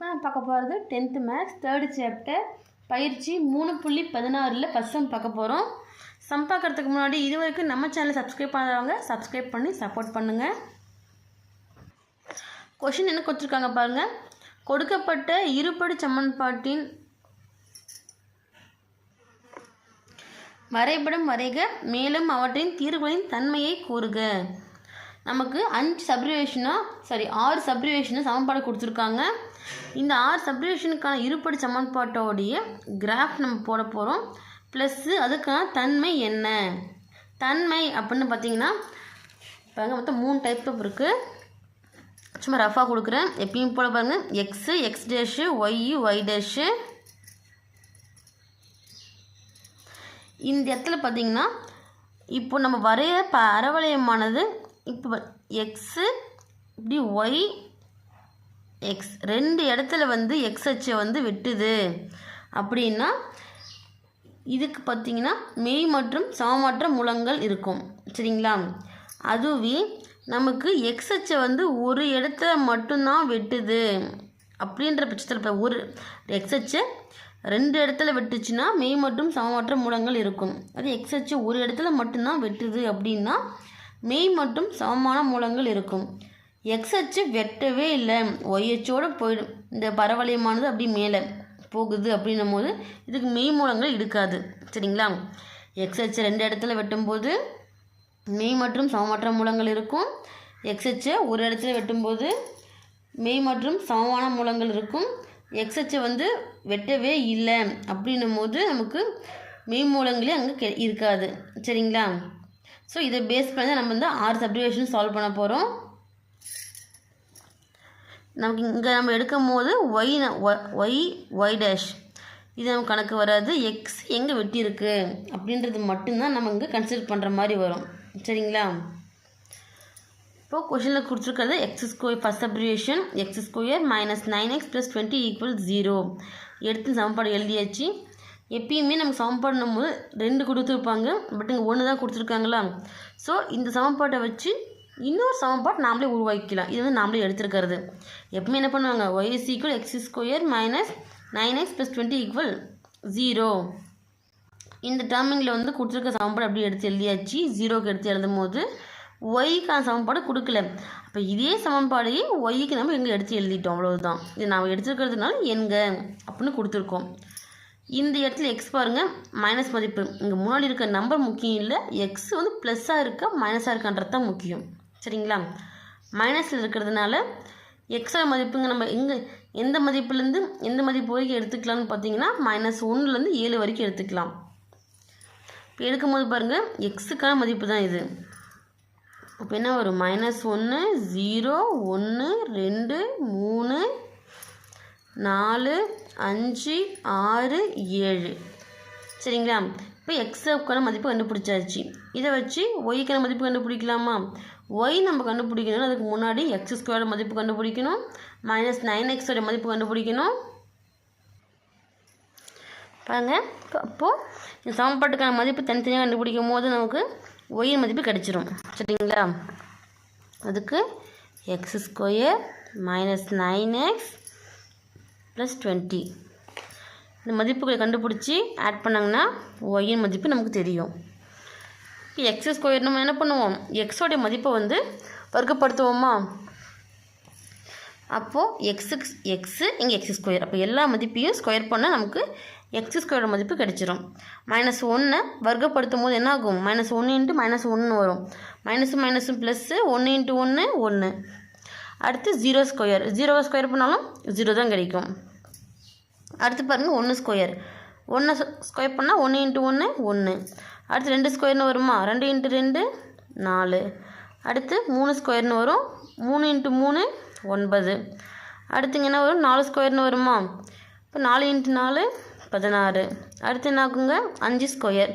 இப்போ நான் பார்க்க போகிறது 10th மேத்ஸ் 3rd சாப்டர் பயிற்சி 3.16 ஃபஸ்ட் சம் பார்க்க போகிறோம். சம் பார்க்குறதுக்கு முன்னாடி இது வரைக்கும் நம்ம சேனலை சப்ஸ்கிரைப் பண்ணுறவங்க சப்ஸ்கிரைப் பண்ணி சப்போர்ட் பண்ணுங்கள். கொஷின் என்ன கொடுத்துருக்காங்க பாருங்கள். கொடுக்கப்பட்ட இருபடி சமன்பாட்டின் வரைபடம் வரைக, மேலும் அவற்றின் தீர்வுகளின் தன்மையை கூறுக. நமக்கு 6 சப்ரிவேஷனாக சமன்பாடு கொடுத்துருக்காங்க. இந்த 6 சப்ரிவேஷனுக்கான இருபடி சமன்பாட்டோடைய கிராஃப் நம்ம போட போகிறோம். ப்ளஸ்ஸு அதுக்கான தன்மை என்ன. தன்மை அப்படின்னு பார்த்தீங்கன்னா பாருங்கள், மொத்தம் 3 டைப் இருக்குது. சும்மா ரஃபாக கொடுக்குறேன். எப்பயும் போல் பாருங்கள், x, x dash, y, y dash. இந்த இடத்துல பார்த்திங்கன்னா இப்போ நம்ம வரைய அறவளையமானது இப்போ எக்ஸு இப்படி ஒய் எக்ஸ் 2 இடத்துல வந்து எக்ஸ் அச்சை வந்து வெட்டுது அப்படின்னா இதுக்கு பார்த்திங்கன்னா மெய் மற்றும் சமமற்ற மூலங்கள் இருக்கும். சரிங்களா? அதுவே நமக்கு எக்ஸ் அச்சை வந்து ஒரு இடத்துல மட்டும்தான் வெட்டுது அப்படின்ற பட்சத்தில் இப்போ ஒரு எக்ஸ் அச்சை 2 இடத்துல வெட்டுச்சுன்னா மெய் மற்றும் சமமற்ற மூலங்கள் இருக்கும். அது எக்ஸ் அச்சு ஒரு இடத்துல மட்டும்தான் வெட்டுது அப்படின்னா மெய் மற்றும் சமமான மூலங்கள் இருக்கும். எக்ஸ் அச்சு வெட்டவே இல்லை, ஒய் அச்சோடு போயிடும். இந்த பரவளையமானது அப்படி மேலே போகுது அப்படின்னும் போது இதுக்கு மெய் மூலங்கள் இருக்காது. சரிங்களா? எக்ஸ் அச்சு 2 இடத்துல வெட்டும்போது மெய் மற்றும் சமமற்ற மூலங்கள் இருக்கும். எக்ஸ் அச்சை ஒரு இடத்துல வெட்டும்போது மெய் மற்றும் சமமான மூலங்கள் இருக்கும். எக்ஸ் அச்சை வந்து வெட்டவே இல்லை அப்படின்னும் போது நமக்கு மெய் மூலங்களே அங்கே இருக்காது. சரிங்களா? ஸோ இதை பேஸ் பண்ணி நம்ம வந்து 6 சப்டிவிஷன் சால்வ் பண்ண போகிறோம். நமக்கு இங்கே நம்ம எடுக்கும் போது ஒய் டேஷ் இது நமக்கு கணக்கு வராது. எக்ஸ் எங்கே வெட்டியிருக்கு அப்படின்றது மட்டும்தான் நம்ம இங்கே கன்சிடர் பண்ணுற மாதிரி வரும். சரிங்களா? இப்போது கொஷனில் கொடுத்துருக்கிறது X square first subdivision X square minus 9x + 20 = 0 எடுத்து சமன்பாடு எழுதியாச்சு. எப்பயுமே நம்ம சமன்பாடுனும் போது 2 கொடுத்துருப்பாங்க, பட் இங்கே 1 தான் கொடுத்துருக்காங்களா. ஸோ இந்த சமன்பாட்டை வச்சு இன்னொரு சமன்பாடு நாமளே உருவாக்கிக்கலாம். இது வந்து நாமளே எடுத்துருக்கிறது. எப்பவுமே என்ன பண்ணுவாங்க, y = x² - 9x + 20 = 0 இந்த டேர்மிங்கில் வந்து கொடுத்துருக்க சமன்பாடு அப்படியே எடுத்து எழுதியாச்சு. 0க்கு எடுத்து எழுதும் போது ஒய்க்கான சமன்பாடு கொடுக்கல. அப்போ இதே சமன்பாடையே ஒய்க்கு நம்ம எங்கே எடுத்து எழுதிட்டோம், அவ்வளவுதான். இது நாம் எடுத்துருக்கிறதுனால எங்க அப்படின்னு கொடுத்துருக்கோம். இந்த இடத்துல எக்ஸ் பாருங்கள், மைனஸ் மதிப்பு. இங்கே முன்னாடி இருக்க நம்பர் முக்கியம் இல்லை, எக்ஸ் வந்து ப்ளஸ்ஸாக இருக்கா மைனஸாக இருக்கான்றது தான் முக்கியம். சரிங்களா? மைனஸில் இருக்கிறதுனால எக்ஸோட மதிப்புங்க நம்ம எந்த மதிப்புலேருந்து எந்த மதிப்பு வரைக்கும் எடுத்துக்கலாம்னு பார்த்தீங்கன்னா -1லேருந்து 7 வரைக்கும் எடுத்துக்கலாம். இப்போ எடுக்கும்போது பாருங்கள், எக்ஸுக்கான மதிப்பு தான் இது. இப்போ என்ன வரும், -1 0 1 2 3 4 5 6 7. சரிங்களா? இப்போ எக்ஸுக்கான மதிப்பு கண்டுபிடிச்சாச்சு. இதை வச்சு ஒய்க்கான மதிப்பு கண்டுபிடிக்கலாமா? ஒய் நம்ம கண்டுபிடிக்கணும், அதுக்கு முன்னாடி x² மதிப்பு கண்டுபிடிக்கணும், -9x மதிப்பு கண்டுபிடிக்கணும். பாருங்கள், அப்போது இந்த சமன்பாட்டுக்கான மதிப்பு தனித்தனியாக கண்டுபிடிக்கும் போது நமக்கு ஒய் மதிப்பு கிடச்சிரும். சரிங்களா? அதுக்கு x² - 9x + 20 இந்த மதிப்புகளை கண்டுபிடிச்சி ஆட் பண்ணாங்கன்னா ஒய்யின் மதிப்பு நமக்கு தெரியும். x² நம்ம என்ன பண்ணுவோம், எக்ஸோடைய மதிப்பை வந்து வர்க்கப்படுத்துவோமா. அப்போது எக்ஸு இங்கே x². அப்போ எல்லா மதிப்பையும் ஸ்கொயர் பண்ணால் நமக்கு x² மதிப்பு கிடச்சிரும். -1 வர்க்கப்படுத்தும் போது என்ன ஆகும், -1 × -1 வரும். மைனஸும் ப்ளஸ்ஸு 1 × 1 1. அடுத்து 0² 0 ஸ்கொயர் பண்ணாலும் 0 தான் கிடைக்கும். அடுத்து பாருங்கள் 1² 1 ஸ்கொயர் பண்ணால் 1 × 1 1. அடுத்து 2² வருமா, 2 × 2 4. அடுத்து 3² வரும், 3 × 3 9. அடுத்து என்ன வரும், 4² வருமா. இப்போ 4 × 4 16. அடுத்து என்ன ஆகுங்க, 5².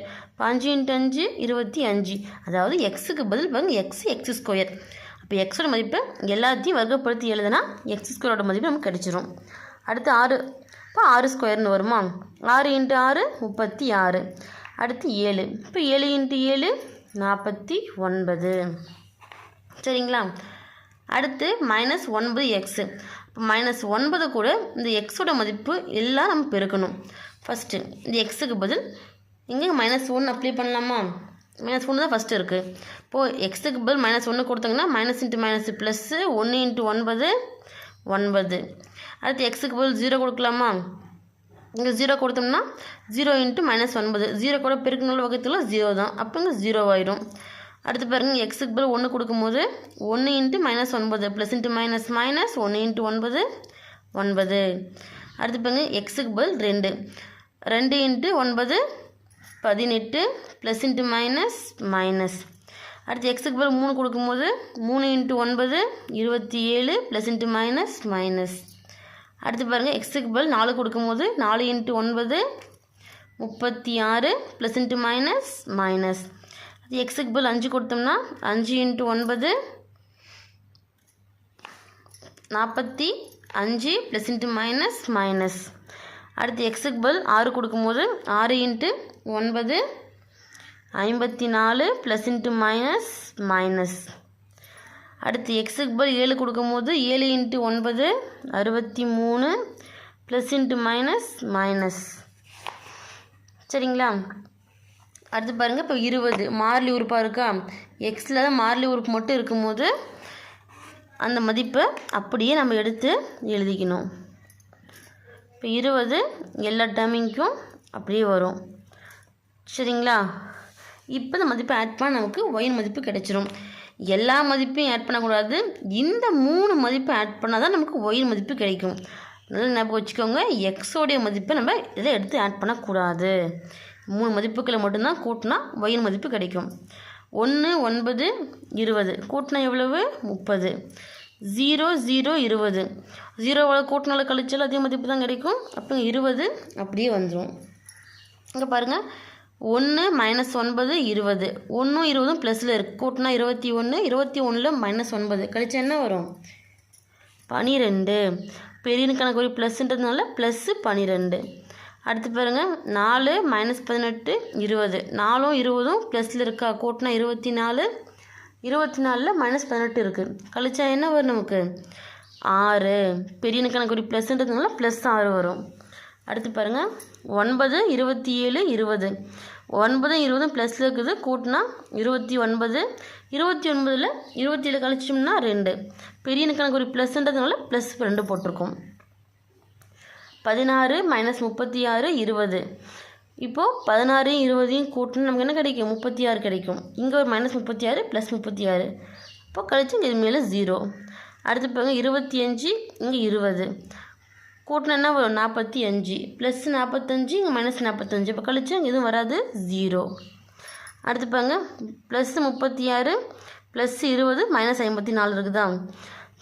5 × 5 25. அதாவது எக்ஸுக்கு பதில் பாருங்கள் x². அப்போ எக்ஸோட மதிப்பு எல்லாத்தையும் வர்க்கப்படுத்தி எழுதுனா x² மதிப்பு நமக்கு கிடைச்சிரும். அடுத்து 6. இப்போ 6² வருமா, 6 × 6 36. அடுத்து 7. இப்போ 7 × 7 49. சரிங்களா? அடுத்து -9x. -9 கூட இந்த எக்ஸோட மதிப்பு எல்லாம் நம்ம பெருக்கணும். ஃபஸ்ட்டு இந்த எக்ஸுக்கு பதில் இங்கே -1 அப்ளை பண்ணலாமா? -1 தான் ஃபஸ்ட்டு இருக்குது. இப்போது எக்ஸுக்கு பதில் -1 கொடுத்தாங்கன்னா -× -+, 1 × 9 9. அடுத்து எக்ஸுக்கு பதில் 0 கொடுக்கலாமா? இங்கே 0 கொடுத்தோம்னா 0 × -9, 0 கூட பெருக்கணுள்ள வகுத்தில் 0 தான், அப்போ இங்கே 0 ஆயிடும். அடுத்து பாருங்கள் எக்ஸுக்கு பதில் 1 கொடுக்கும்போது 1 × -9 +× -, 1 × 9 9. அடுத்து பாருங்கள் எக்ஸுக்கு பதில் 2 × 9 18 +× அடுத்து எக்ஸுக்கு பதில் 3 கொடுக்கும்போது 3 × 9 27 +× அடுத்து பாருங்கள் எக்ஸுக்கு பதில் 4 கொடுக்கும்போது 4 × 9 36 +× அது எக்ஸுக்கு பதில் 5 கொடுத்தோம்னா 5 × 9 45 +× அடுத்து எக்ஸுக்கு பதில் 6 கொடுக்கும்போது 6 × 9 54 +× அடுத்து எக்ஸுக்கு பதில் 7 கொடுக்கும்போது 7 × 9 63 +× சரிங்களா? அடுத்து பாருங்கள் இப்போ 20 மாறிலி உறுப்பாக இருக்கா? எக்ஸில் தான் மாறிலி உறுப்பு மட்டும் இருக்கும்போது அந்த மதிப்பை அப்படியே நம்ம எடுத்து எழுதிக்கணும். இப்போ 20 எல்லா டைமிங்க்கும் அப்படியே வரும். சரிங்களா? இப்போ இந்த மதிப்பை ஆட் பண்ண நமக்கு ஒயின் மதிப்பு கிடைச்சிரும். எல்லா மதிப்பையும் ஆட் பண்ணக்கூடாது, இந்த 3 மதிப்பை ஆட் பண்ணால் தான் நமக்கு ஒயின் மதிப்பு கிடைக்கும். நல்லா ஞாபகம் வச்சுக்கோங்க, எக்ஸோடைய மதிப்பை நம்ம இதில் எடுத்து ஆட் பண்ணக்கூடாது. 3 மதிப்புகளை மட்டும்தான் கூட்டினா ஒயின் மதிப்பு கிடைக்கும். 1 9 20 கூட்டினா எவ்வளவு? 30. 0 0 20 0 கூட்டினாலும் கழிச்சாலும் அதே மதிப்பு தான் கிடைக்கும். அப்போ 20 அப்படியே வந்துடும். இங்கே பாருங்கள் 1 -9 20 1 20 ப்ளஸில் இருக்குது, கூட்டினா 21 21ல் -9 கழிச்சா என்ன வரும்? 12. பெரிய கணக்கு ப்ளஸ்ன்றதுனால +12. அடுத்து பாருங்கள் 4 -18 20 4ம் 20ம் ப்ளஸில் இருக்கா, கூட்டினா 24 24ல் -18 இருக்குது, கழிச்சா என்ன வரும் நமக்கு? 6. பெரிய கணக்கு ப்ளஸ்ன்றதுனால +6 வரும். அடுத்து பாருங்கள் 9 27 20 9 20 ப்ளஸில் இருக்குது, கூட்டினா 29 29ல் 27 கழிச்சோம்னா 2. பெரிய கணக்கு ப்ளஸ்ன்றதுனால +2 போட்டிருக்கோம். 16 -36 20 இப்போது 16 20 கூட்டினா நமக்கு என்ன கிடைக்கும்? 36 கிடைக்கும். இங்கே ஒரு -36 +36, இப்போ கழிச்சு இது மேலே 0. அடுத்து பாருங்க 25 இங்கே 20 கூட்டினா என்ன வரும்? 45 +45 இங்கே -45, இப்போ கழிச்சு இங்கே எதுவும் வராது, 0. அடுத்து பாருங்க +36 +20 -54 இருக்குதா?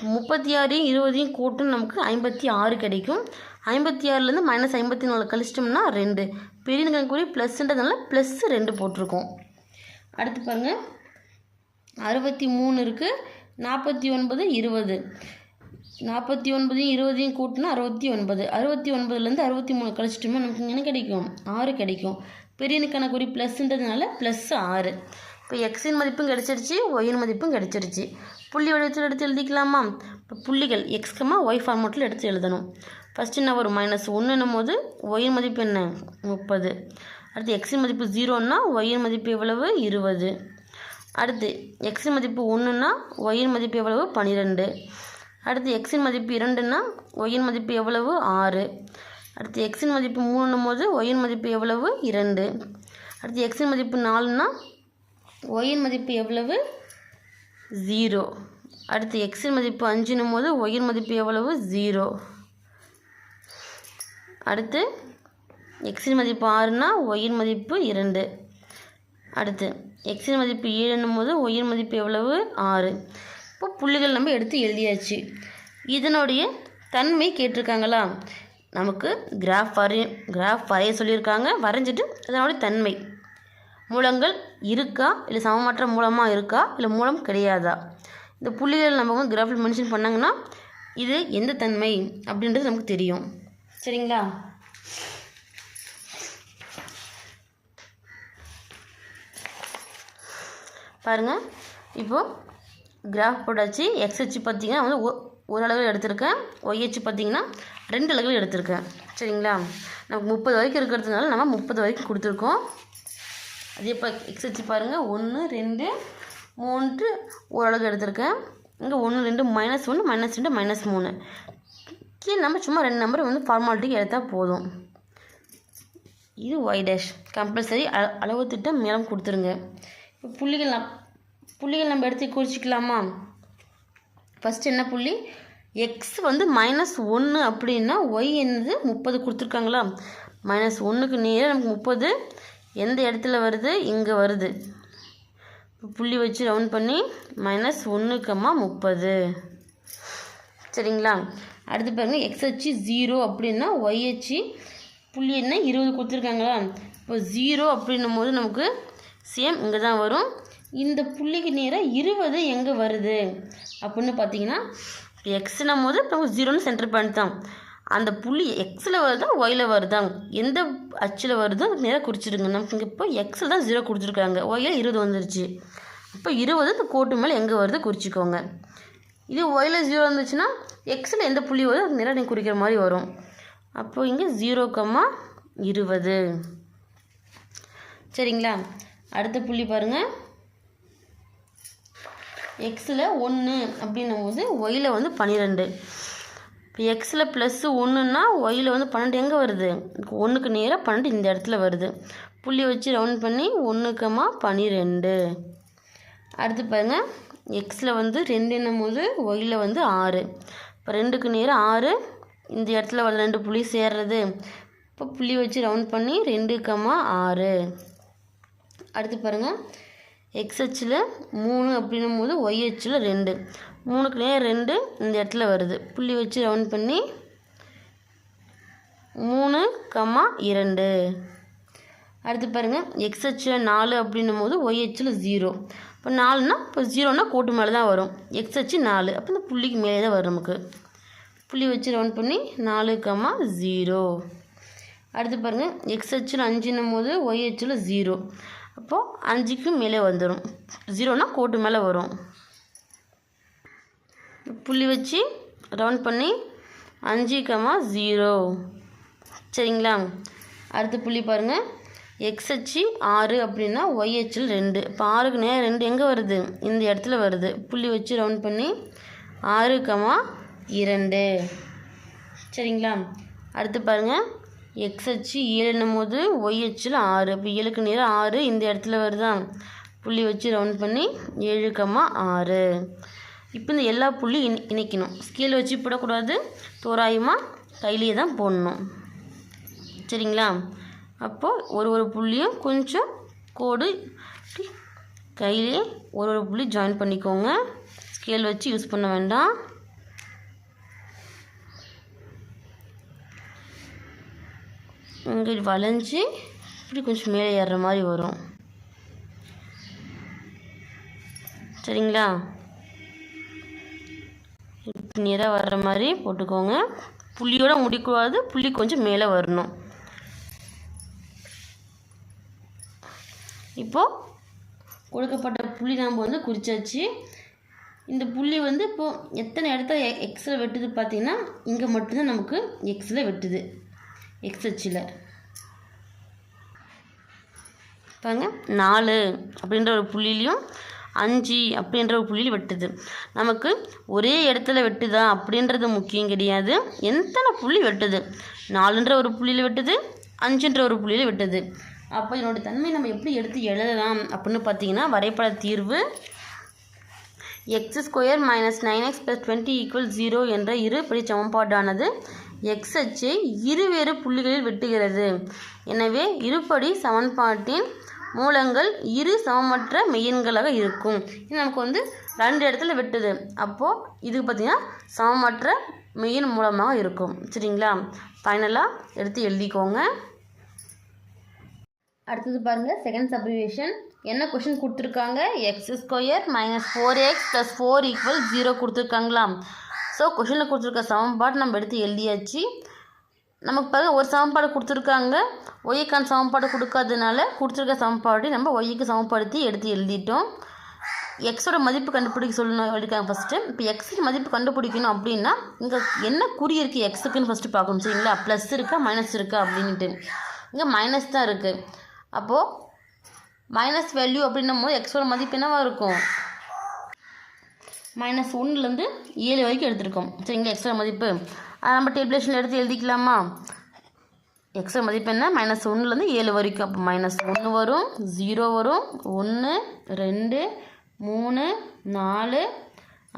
36 20 கூட்டினா நமக்கு 56 கிடைக்கும். 56லேருந்து -54 கழிச்சிட்டோம்னா 2. பெரிய கணக்கு ப்ளஸ்ன்றதுனால +2 போட்டிருக்கோம். அடுத்து பாருங்கள் 63 இருக்குது, 49 20 49 20 கூட்டினா 69. 69லேருந்து 63 கழிச்சிட்டோம்னா நமக்கு என்ன கிடைக்கும்? 6 கிடைக்கும். பெரிய கணக்கு ப்ளஸ்ன்றதுனால +6. இப்போ எக்ஸின் மதிப்பும் கிடச்சிருச்சு, ஒயின் மதிப்பும் கிடச்சிருச்சு. புள்ளி வடிவத்தில் எடுத்து எழுதிக்கலாமா? இப்போ புள்ளிகள் x, y ஃபார்மேட்டில் எடுத்து எழுதணும். ஃபஸ்ட்டு என்ன வரும்? -1 போது ஒயின் மதிப்பு என்ன? 30. அடுத்து எக்ஸின் மதிப்பு 0ன்னா ஒயின் மதிப்பு எவ்வளவு? 20. அடுத்து எக்ஸின் மதிப்பு 1ன்னா ஒயின் மதிப்பு எவ்வளவு? 12. அடுத்து எக்ஸின் மதிப்பு 2ன்னா ஒயின் மதிப்பு எவ்வளவு? 6. அடுத்து எக்ஸின் மதிப்பு 3 போது ஒயின் மதிப்பு எவ்வளவு? 2. அடுத்து எக்ஸின் மதிப்பு 4ன்னா ஒயின் மதிப்பு எவ்வளவு? 0. அடுத்து எக்ஸின் மதிப்பு 5 போது ஒயின் மதிப்பு எவ்வளவு? 0. அடுத்து எக்ஸின் மதிப்பு 6ன்னா ஒயின் மதிப்பு 2. அடுத்து எக்ஸின் மதிப்பு 7 போது ஒயின் மதிப்பு எவ்வளவு? 6. இப்போ புள்ளிகள் நம்ம எடுத்து எழுதியாச்சு. இதனுடைய தன்மை கேட்டிருக்காங்களா? நமக்கு கிராஃப் வரைய சொல்லியிருக்காங்க, வரைஞ்சிட்டு அதனுடைய தன்மை, மூலங்கள் இருக்கா இல்லை சமமற்ற மூலமாக இருக்கா இல்லை மூலம் கிடையாதா, இந்த புள்ளிகள் நம்ம வந்து கிராஃபில் மென்ஷன் பண்ணாங்கன்னா இது எந்த தன்மை அப்படின்றது நமக்கு தெரியும். சரிங்களா? பாருங்கள், இப்போது கிராஃப் போட்டாச்சு. எக்ஸ் வச்சு பார்த்திங்கன்னா வந்து ஒரு அலகு எடுத்திருக்கேன். ஒய்ஹெச் பார்த்திங்கன்னா 2 அலகுகள் எடுத்திருக்கேன். சரிங்களா, நமக்கு 30 வரைக்கும் இருக்கிறதுனால நம்ம 30 வரைக்கும் கொடுத்துருக்கோம். அதே இப்போ எக்ஸ்ஹெச் பாருங்கள், 1 2 3 ஒரு அலகு எடுத்திருக்கேன். இங்கே 1 2 -1 -2 -3 கீழே நம்ம சும்மா 2 நம்பர் வந்து ஃபார்மாலிட்டிக்கு எடுத்தால் போதும். இது ஒய் டேஷ் கம்பல்சரி அளவு திட்டம் மேலும் கொடுத்துருங்க. இப்போ புள்ளிகள் நம்ம எடுத்து குறிச்சிக்கலாமா? ஃபஸ்ட்டு என்ன புள்ளி, எக்ஸ் வந்து -1 அப்படின்னா ஒய் என்னது 30 கொடுத்துருக்காங்களா, -1க்கு நேராக நமக்கு 30 எந்த இடத்துல வருது, இங்கே வருது. புள்ளி வச்சு ரவுண்ட் பண்ணி -1, 30. சரிங்களா, அடுத்து பாருங்கள் எக்ஸ்ஹெச் 0 அப்படின்னா ஒய்ஹெச் புள்ளி என்ன 20 கொடுத்துருக்காங்களா. இப்போ 0 அப்படின்னும் போது நமக்கு சேம் இங்கே தான் வரும். இந்த புள்ளிக்கு நேராக 20 எங்கே வருது அப்படின்னு பார்த்தீங்கன்னா, எக்ஸ்னும் போது நமக்கு 0ன்னு சென்டர் பாயிண்ட் தான். அந்த புள்ளி எக்ஸில் வருதா ஒயில் வருதா, எந்த அச்சில் வருதோ அதுக்கு நேராக குறிச்சிடுங்க. நமக்கு இங்கே இப்போ எக்ஸில் தான் 0 கொடுத்துருக்காங்க, ஒயில் 20 வந்துருச்சு. இப்போ 20 இந்த கோட்டு மேலே எங்கே வருது குறிச்சிக்கோங்க. இது ஒயில் 0 வந்துச்சுன்னா எக்ஸில் எந்த புள்ளி வருதோ அதுக்கு நேராக நீங்கள் குறிக்கிற மாதிரி வரும். அப்போது இங்கே 0,20. சரிங்களா, அடுத்த புள்ளி பாருங்கள், எக்ஸில் 1 அப்படின்னும் போது ஒயில் வந்து 12. இப்போ எக்ஸில் +1ன்னா ஒயில் வந்து 12 எங்கே வருது, 1க்கு நேராக 12 இந்த இடத்துல வருது. புள்ளி வச்சு ரவுண்ட் பண்ணி 1,12. அடுத்து பாருங்கள், எக்ஸில் வந்து 2 போது ஒயில் வந்து 6. இப்போ 2க்கு நேராக 6 இந்த இடத்துல வர 2 புள்ளி சேர்றது. இப்போ புள்ளி வச்சு ரவுண்ட் பண்ணி 2,6. அடுத்து பாருங்கள், எக்ஸ்ஹெச்சில் 3 அப்படின்னும் போது ஒய்ஹெச்சில் 2. 3க்கு நேரம் 2 இந்த இடத்துல வருது. புள்ளி வச்சு ரவுண்ட் பண்ணி 3,2. அடுத்து பாருங்கள், எக்ஸ்ஹெச்சில் 4 அப்படின்னும் போது ஒய்ஹெச்சில் 0. இப்போ 4னா இப்போ 0னா கோட்டு மேலே தான் வரும். எக்ஸ்ஹெச் 4 அப்போ இந்த புள்ளிக்கு மேலே தான் வரும் நமக்கு. புள்ளி வச்சு ரவுண்ட் பண்ணி 4,0. அடுத்து பாருங்கள், எக்ஸ்ஹெச்சில் 5ன்னும் போது ஒய்ஹெச்சில் 0. அப்போது 5க்கு மேலே வந்துடும். 0னா கோட்டு மேலே வரும். புள்ளி வச்சு ரவுண்ட் பண்ணி 5,0. சரிங்களா, அடுத்த புள்ளி பாருங்கள், எக்ஸ்ஹெச் 6 அப்படின்னா ஒய்ஹெச்சில் 2. இப்போ 6க்கு நேரம் 2 எங்கே வருது, இந்த இடத்துல வருது. புள்ளி வச்சு ரவுண்ட் பண்ணி 6,2. சரிங்களா, அடுத்து பாருங்கள், எக்ஸ்ஹெச் 7ன்னும் போது ஒய்ஹெச்சில் 6. இப்போ 7க்கு நேரம் 6 இந்த இடத்துல வருதா. புள்ளி வச்சு ரவுண்ட் பண்ணி 7,6. இப்போ இந்த எல்லா புள்ளியும் இணைக்கணும். ஸ்கேல் வச்சு போடக்கூடாது, தோராயமாக கையிலேயே தான் போடணும். சரிங்களா, அப்போது ஒரு புள்ளியும் கொஞ்சம் கோடு கையிலே ஒரு புள்ளி ஜாயின் பண்ணிக்கோங்க. ஸ்கேல் வச்சு யூஸ் பண்ண வேண்டாம். இங்கே வளைஞ்சி இப்படி கொஞ்சம் மேலே ஏறுற மாதிரி வரும். சரிங்களா, நேராக வர்ற மாதிரி போட்டுக்கோங்க. புள்ளியோட முடிக்கூடாது, புள்ளி கொஞ்சம் மேலே வரணும். இப்போது கொடுக்கப்பட்ட புள்ளி நாம் வந்து குறிச்சாச்சு. இந்த புள்ளி வந்து இப்போது எத்தனை இடத்துல எக்ஸில் வெட்டுது பார்த்திங்கன்னா, இங்கே மட்டும்தான் நமக்கு எக்ஸில் வெட்டுது. எக்ஸ்ஹெச்சில் பாருங்க, 4 அப்படின்ற ஒரு புள்ளிலையும் 5 அப்படின்ற ஒரு புள்ளியில் வெட்டுது. நமக்கு ஒரே இடத்துல வெட்டுதா அப்படின்றது முக்கியம் கிடையாது, எத்தனை புள்ளி வெட்டுது. 4ன்ற ஒரு புள்ளியில் வெட்டுது, 5ன்ற ஒரு புள்ளியில் வெட்டுது. அப்போ இதனோட தன்மை நம்ம எப்படி எடுத்து எழுதலாம் அப்படின்னு பார்த்தீங்கன்னா, வரைபட தீர்வு x² - 9x + 20 = 0 என்ற இருபடி சமன்பாடானது எக்ஸ்ஹெச்சை இருவேறு புள்ளிகளில் வெட்டுகிறது. எனவே இருபடி சமன்பாட்டின் மூலங்கள் இரு சமமற்ற மெய்யெண்களாக இருக்கும். இது நமக்கு வந்து 2 இடத்துல வெட்டுது. அப்போது இது பார்த்திங்கன்னா சமமற்ற மெய்யெண் மூலமாக இருக்கும். சரிங்களா, ஃபைனலாக எடுத்து எழுதிக்கோங்க. அடுத்தது பாருங்கள், செகண்ட் சப்டிவிஷன். என்ன கொஷின் கொடுத்துருக்காங்க, x² - 4x + 4 = 0 கொடுத்துருக்காங்களா. ஸோ கொஷினில் கொடுத்துருக்க சமன்பாடு நம்ம எடுத்து எழுதியாச்சு. நமக்கு பாருங்க ஒரு சமன்பாடு கொடுத்துருக்காங்க, ஒய்க்கான சமன்பாடு கொடுக்காததுனால கொடுத்துருக்க சமன்பாடு நம்ம ஒய்க்கு சமப்படுத்தி எடுத்து எழுதிட்டோம். எக்ஸோட மதிப்பு கண்டுபிடிக்க சொல்லணும் இருக்காங்க ஃபஸ்ட்டு. இப்போ எக்ஸுக்கு மதிப்பு கண்டுபிடிக்கணும் அப்படின்னா இங்கே என்ன குறி இருக்குது எக்ஸுக்குன்னு ஃபஸ்ட்டு பார்க்கணும். சரிங்களா, ப்ளஸ் இருக்கா மைனஸ் இருக்கா அப்படின்ட்டு. இங்கே மைனஸ் தான் இருக்குது. அப்போது மைனஸ் வேல்யூ அப்படின்னும் போது எக்ஸோட மதிப்பு என்னவாக இருக்கும்? -1லேருந்து 7 வரைக்கும் எடுத்திருக்கோம். சரிங்களா, எக்ஸோட மதிப்பு அதை நம்ம டேபிளேஷனில் எடுத்து எழுதிக்கலாமா? எக்ஸோட மதிப்பு என்ன? -1லேருந்து 7 வரைக்கும். அப்போ -1 வரும், 0 வரும், 1 2 3 4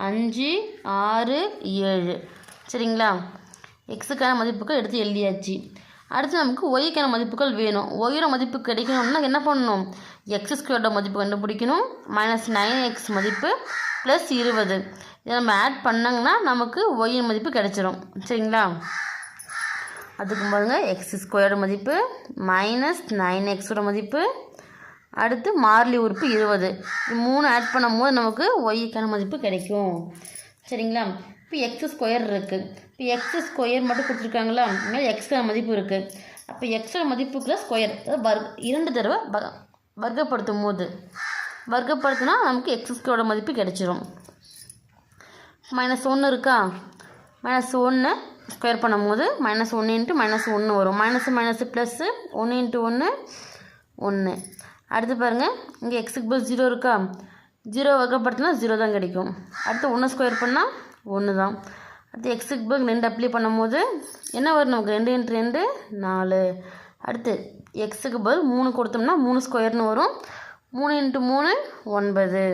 5 6 7. சரிங்களா, எக்ஸுக்கான மதிப்புகள் எடுத்து எழுதியாச்சு. அடுத்து நமக்கு ஒய்க்கான மதிப்புகள் வேணும். ஒய்யோட மதிப்பு கிடைக்கணும்னா என்ன பண்ணணும்? x² மதிப்பு கண்டுபிடிக்கணும். -9x மதிப்பு ப்ளஸ் 20 இதை நம்ம ஆட் பண்ணாங்கன்னா நமக்கு ஒய்யின் மதிப்பு கிடைச்சிரும். சரிங்களா, அதுக்கு பாருங்கள் x² மதிப்பு -9x மதிப்பு, அடுத்து மாறிலி உறுப்பு 20, இது 3 ஆட் பண்ணும்போது நமக்கு ஒய்க்கான மதிப்பு கிடைக்கும். சரிங்களா, இப்போ x² இருக்குது. இப்போ x² மட்டும் கொடுத்துருக்காங்களா, இங்கே எக்ஸ்க்கான மதிப்பு இருக்குது. அப்போ எக்ஸோட மதிப்புக்குள்ள ஸ்கொயர், அதாவது 2 தடவை வர்க்கப்படுத்தும் போது வர்க்கப்படுத்தினா நமக்கு x² மதிப்பு கிடைச்சிரும். -1 இருக்கா, -1 ஸ்கொயர் பண்ணும்போது -1 × -1 வரும். Minus plus 1 × 1 1. அடுத்து பாருங்கள் இங்கே எக்ஸுக்கு பதில் 0 இருக்கா, 0 வர்க்கப்படுத்தினா 0 தான் கிடைக்கும். அடுத்து 1 ஸ்கொயர் பண்ணால் 1 தான். அடுத்து எக்ஸுக்கு பதில் 2 அப்ளை பண்ணும்போது என்ன வரும் நமக்கு? 2 × 2 4. அடுத்து எக்ஸுக்கு பதில் 3 கொடுத்தோம்னா 3 ஸ்கொயர்னு வரும். 3 × 3 9.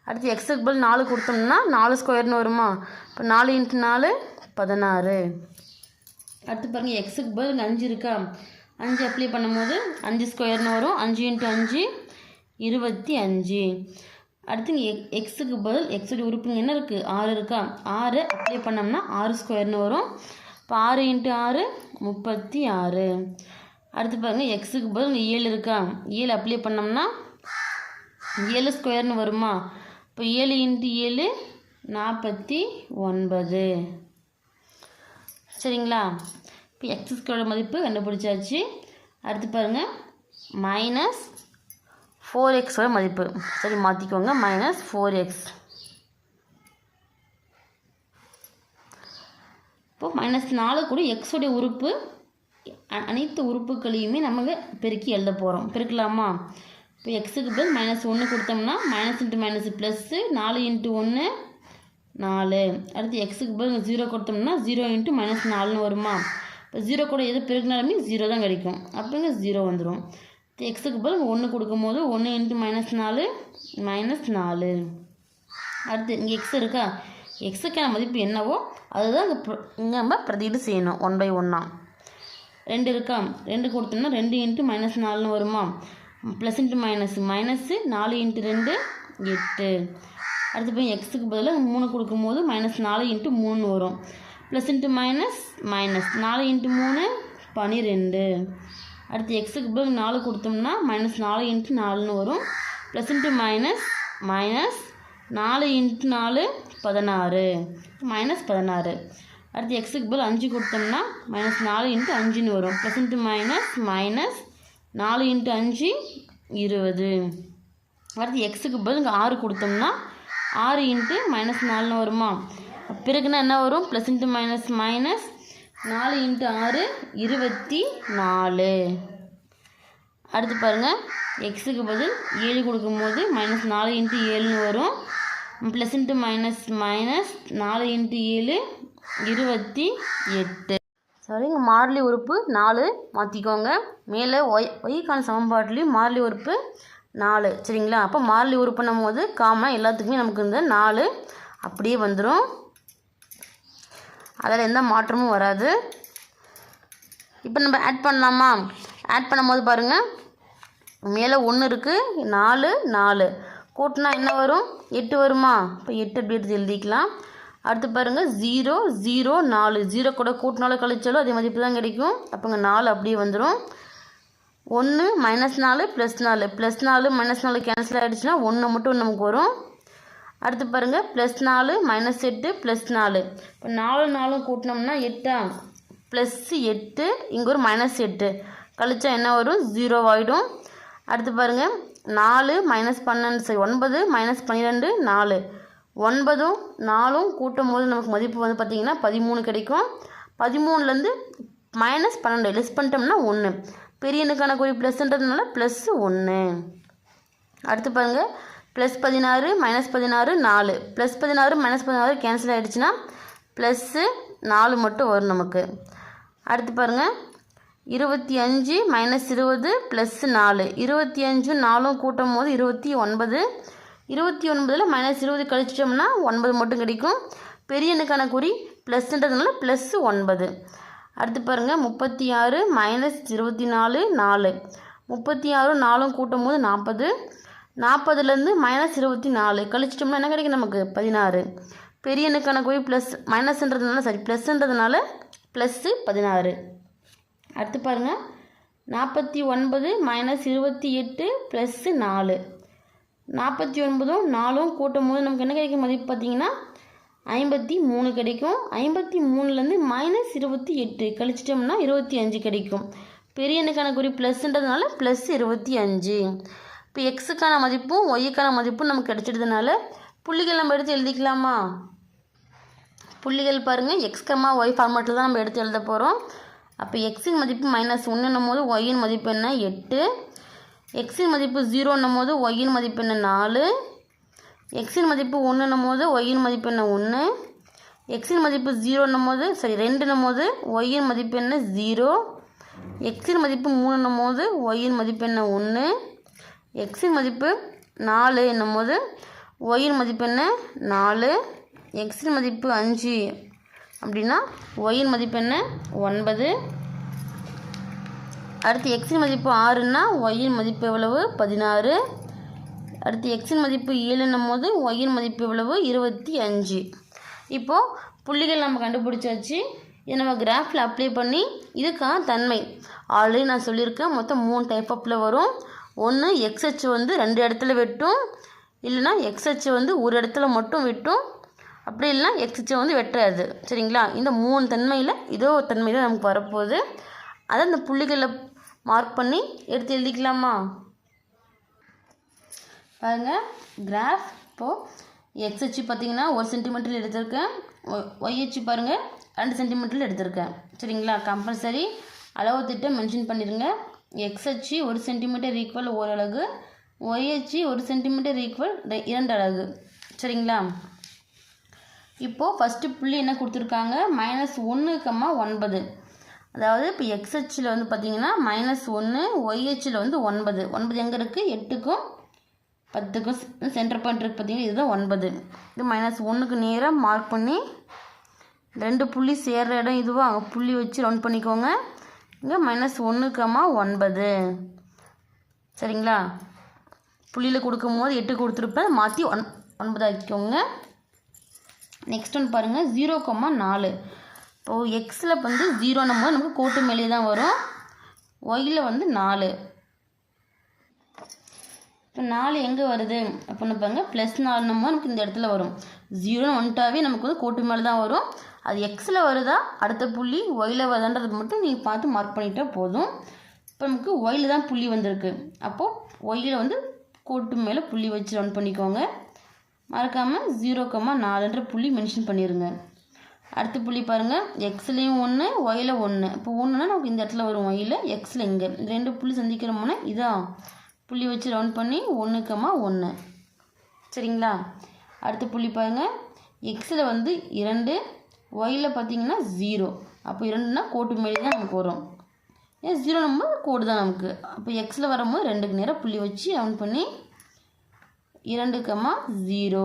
அடுத்து எக்ஸுக்கு பதில் 4 கொடுத்தோம்னா 4 ஸ்கொயர்னு வருமா? இப்போ 4 × 4 16. அடுத்து பாருங்கள் எக்ஸுக்கு பதில் 5 இருக்கா, 5 அப்ளை பண்ணும்போது 5 ஸ்கொயர்னு வரும். 5 × 5 25. அடுத்து இங்கே எக்ஸுக்கு பதில் எக்ஸோட உறுப்புங்க என்ன இருக்குது? 6 இருக்கா, 6 அப்ளை பண்ணோம்னா 6 ஸ்கொயர்னு வரும். இப்போ 6 × 6 36. அடுத்து பாருங்கள் எக்ஸுக்கு பதில் 7 இருக்கா, 7 அப்ளை பண்ணோம்னா 7 ஸ்கொயர்னு வருமா? இப்போ 7 × 7 49. சரிங்களா, இப்போ x² மதிப்பு கண்டுபிடிச்சாச்சு. அடுத்து பாருங்கள் -4x மதிப்பு. சரி மாற்றிக்கோங்க, -4x. இப்போது -4 கூட எக்ஸோடைய உறுப்பு அனைத்து உறுப்புகளையுமே நமக்கு பெருக்கி எழுத போகிறோம். பெருக்கலாமா? இப்போ எக்ஸுக்கு பதில் -1 கொடுத்தோம்னா -× ப்ளஸ்ஸு 4 × 1 4. அடுத்து எக்ஸுக்கு பதில் 0 கொடுத்தோம்னா 0 × -4ன்னு வருமா? இப்போ 0 கூட எது பெருக்கினாலுமே 0 தான் கிடைக்கும். அப்போ இங்கே 0 வந்துடும். எக்ஸுக்கு பதில் 1 கொடுக்கும்போது 1 × -4 -4. அடுத்து இங்கே எக்ஸ் இருக்கா, எக்ஸுக்கான மதிப்பு என்னவோ அதுதான் இங்கே நம்ம பிரதியீடு செய்யணும் 1/1. 2 இருக்கா, 2 கொடுத்தோம்னா 2 × -4ன்னு வருமா? ப்ளஸ் × -4 × 2 8. அடுத்து போய் எக்ஸுக்கு பதிலாக 3 கொடுக்கும்போது -4 × 3 வரும். ப்ளஸ் × -4 × 3 12. அடுத்து எக்ஸுக்கு பதில் 4 கொடுத்தோம்னா -4 × 4ன்னு வரும். ப்ளஸ் × -4 × 4 16 -16. அடுத்து எக்ஸுக்கு பதில் 5 கொடுத்தோம்னா -4 × 5ன்னு வரும். ப்ளஸ் × -4 × 5 20. அடுத்து எக்ஸுக்கு பதில் இங்கே 6 கொடுத்தோம்னா 6 × -4ன்னு வருமா? பிறகுனா என்ன வரும்? ப்ளஸ் × -4 × 6 24. அடுத்து பாருங்கள் எக்ஸுக்கு பதில் 7 கொடுக்கும்போது -4 × 7ன்னு வரும். ப்ளஸ் × -4 × 7 28. சாரி, இங்கே மாறிலி உறுப்பு 4 மாற்றிக்கோங்க. மேலே ஒய்க்கான சமன்பாட்டிலையும் மாறிலி உறுப்பு 4. சரிங்களா, அப்போ மாறிலி உறுப்புன்னும் போது காமனாக எல்லாத்துக்குமே நமக்கு இந்த 4 அப்படியே வந்துடும். அதில் எந்த மாற்றமும் வராது. இப்போ நம்ம ஆட் பண்ணலாமா? ஆட் பண்ணும்போது பாருங்கள் மேலே 1 இருக்குது, 4 4 கூட்டினா என்ன வரும்? 8 வருமா? இப்போ 8 அப்படி எடுத்து எழுதிக்கலாம். அடுத்து பாருங்கள் 0 0 4, 0 கூட கூட்டினாலும் கழிச்சாலும் அதே மதிப்பு தான் கிடைக்கும். அப்போங்க 4 அப்படியே வந்துடும். 1 -4 +4, +4 -4 கேன்சல் ஆகிடுச்சுன்னா 1 மட்டும் நமக்கு வரும். அடுத்து பாருங்கள் +4 -8 +4. இப்போ 4 4 கூட்டினோம்னா 8 +8, இங்கே ஒரு -8 கழிச்சா என்ன வரும்? 0 ஆகிடும். அடுத்து பாருங்கள் 4 மைனஸ் 12 சரி 9 மைனஸ் 12 4 9ம் 4ம் கூட்டும் போது நமக்கு மதிப்பு வந்து பார்த்திங்கன்னா 13 கிடைக்கும். 13லேருந்து மைனஸ் 12 லெஸ் பண்ணிட்டோம்னா 1. பெரிய எண்ணுக்கான குறி ப்ளஸ்ன்றதுனால ப்ளஸ் 1. அடுத்து பாருங்கள் plus 16 minus 16 4 plus 16 minus 16 cancel ஆகிடுச்சுன்னா ப்ளஸ்ஸு 4 மட்டும் வரும் நமக்கு. அடுத்து பாருங்கள் 25 மைனஸ் 20 ப்ளஸ் 4 25 4ம் கூட்டும் போது 29 29ல் மைனஸ் 20 கழிச்சிட்டோம்னா 9 மட்டும் கிடைக்கும். பெரிய எண்ணுக்கான குறி ப்ளஸ்ன்றதுனால ப்ளஸ் 9. அடுத்து பாருங்கள் 36 மைனஸ் 24 4 36 4ம் கூட்டும் போது 40 40லேருந்து மைனஸ் 24 கழிச்சிட்டோம்னா என்ன கிடைக்கும் நமக்கு 16. பெரிய எண்ணுக்கான குறி ப்ளஸ் மைனஸ்ன்றதுனால சரி ப்ளஸ்ன்றதுனால ப்ளஸ்ஸு 16. அடுத்து பாருங்கள் 49 மைனஸ் 28 ப்ளஸ்ஸு 4 49ம் 4ம் கூட்டும் போது நமக்கு என்ன கிடைக்கும் மதிப்பு பார்த்திங்கன்னா 53 கிடைக்கும். 53லேருந்து மைனஸ் 28 கழிச்சிட்டோம்னா 25 கிடைக்கும். பெரிய எண்ணுக்கான குறி ப்ளஸ்ன்றதுனால ப்ளஸ் 25. இப்போ எக்ஸுக்கான மதிப்பும் ஒய்க்கான மதிப்பும் நமக்கு கிடைச்சிடுறதுனால புள்ளிகள் நம்ம எடுத்து எழுதிக்கலாமா? புள்ளிகள் பாருங்கள் எக்ஸ் கமா ஒய் ஃபார்மேட்டில் தான் நம்ம எடுத்து எழுத போகிறோம். அப்போ எக்ஸின் மதிப்பு மைனஸ் 1ன்னும் போது ஒய்யின் மதிப்பு என்ன 8. எக்ஸின் மதிப்பு 0ன்னும் போது ஒய்யின் மதிப்பு என்ன 4. எக்ஸின் மதிப்பு 1ன்னும் போது ஒய்யின் மதிப்பு என்ன 1. எக்ஸின் மதிப்பு 0ன்னும் போது 2ன்னும் போது ஒய்யின் மதிப்பு என்ன 0. எக்ஸின் மதிப்பு 3ன்னும் போது ஒய்யின் மதிப்பு என்ன 1. எக்ஸின் மதிப்பு 4 என்னும் போது ஒய்யின் மதிப்பு என்ன 4. எக்ஸின் மதிப்பு 5 அப்படின்னா ஒய்யின் மதிப்பு என்ன 9. அடுத்து எக்ஸின் மதிப்பு 6ன்னா ஒய்யின் மதிப்பு எவ்வளவு 16. அடுத்து எக்ஸின் மதிப்பு 7ன்னும் போது ஒய்யின் மதிப்பு எவ்வளவு 25. இப்போது புள்ளிகள் நம்ம கண்டுபிடிச்சாச்சு. இதை நம்ம கிராஃபில் அப்ளை பண்ணி இதுக்கான தன்மை ஆல்ரெடி நான் சொல்லியிருக்கேன். மொத்தம் 3 டைப் ஆஃபில் வரும். ஒன்று எக்ஸ்ஹெச் வந்து 2 இடத்துல வெட்டும், இல்லைனா எக்ஸ்ஹெச் வந்து ஒரு இடத்துல மட்டும் வெட்டும், அப்படி இல்லைனா எக்ஸ்ஹெச் வந்து வெட்டாது. சரிங்களா? இந்த 3 தன்மையில் ஏதோ ஒரு தன்மை தான் நமக்கு வரப்போகுது. அதை இந்த புள்ளிகளில் மார்க் பண்ணி எடுத்து எழுதிக்கலாமா? பாருங்கள் கிராஃப். இப்போது எக்ஸ்ஹெச் பார்த்திங்கன்னா 1 சென்டிமீட்டரில் எடுத்திருக்கேன். ஒய்ஹெச் பாருங்கள் 2 சென்டிமீட்டரில் எடுத்திருக்கேன். சரிங்களா? கம்பல்சரி அளவு திட்டம் மென்ஷன் பண்ணிடுங்க. எக்ஸ்ஹெச் 1 சென்டிமீட்டர் ஈக்குவல் 1 அலகு, ஒய்ஹெச் 1 சென்டிமீட்டர் ஈக்குவல் 2 அலகு. சரிங்களா? இப்போது ஃபஸ்ட்டு புள்ளி என்ன கொடுத்துருக்காங்க -1,9. அதாவது இப்போ எக்ஸ்ஹெச்சில் வந்து பார்த்திங்கன்னா -1, ஒய்ஹெச்சில் வந்து 9. 9 எங்கே இருக்குது 8க்கும் 10க்கும் சென்டர் பாயிண்ட் இருக்குது பார்த்திங்கன்னா இதுதான் 9. இது -1க்கு நேராக மார்க் பண்ணி 2 புள்ளி சேர்கிற இடம் இதுவோ அங்கே புள்ளி வச்சு ரவுண்ட் பண்ணிக்கோங்க. இங்கே -1,9. சரிங்களா? புள்ளியில் கொடுக்கும் போது 8 கொடுத்துருப்பேன், மாற்றி 9 ஆக்கிக்கோங்க. நெக்ஸ்ட் ஒன்று பாருங்கள் 0,4. இப்போது எக்ஸில் வந்து 0ன்னும் போது நமக்கு கோட்டு மேலே தான் வரும். ஒய்யில் வந்து 4. இப்போ 4 எங்கே வருது அப்படின்னு பாருங்கள் +4ன்னும் போது நமக்கு இந்த இடத்துல வரும். 0ன்னு வந்துட்டாவே நமக்கு வந்து கோட்டு மேலே தான் வரும். அது எக்ஸில் வருதா அடுத்த புள்ளி ஒயில் வருதான்றது மட்டும் நீங்கள் பார்த்து மார்க் பண்ணிட்டா போதும். இப்போ நமக்கு ஒயில் தான் புள்ளி வந்திருக்கு. அப்போது ஒயில் வந்து கோட்டு மேலே புள்ளி வச்சு ரவுண்ட் பண்ணிக்கோங்க. மறக்காமல் 0,4ன்ற புள்ளி மென்ஷன் பண்ணிடுங்க. அடுத்த புள்ளி பாருங்கள் எக்ஸ்லேயும் 1 ஒயில் 1. இப்போ 1ன்னா நமக்கு இந்த இடத்துல வரும் ஒயில், எக்ஸில் இங்கே 2 புள்ளி சந்திக்கிறோம்னா இதான் புள்ளி வச்சு ரவுண்ட் பண்ணி 1,1. சரிங்களா? அடுத்த புள்ளி பாருங்கள் எக்ஸில் வந்து 2, ஒயில் பார்த்திங்கன்னா 0. அப்போ 2ன்னா கோட்டு மேலே தான் நமக்கு வரும். ஏன் 0 நம்ம கோடு தான் நமக்கு. அப்போ எக்ஸில் வரும்போது 2க்கு நேராக புள்ளி வச்சு ரவுண்ட் பண்ணி 2,0.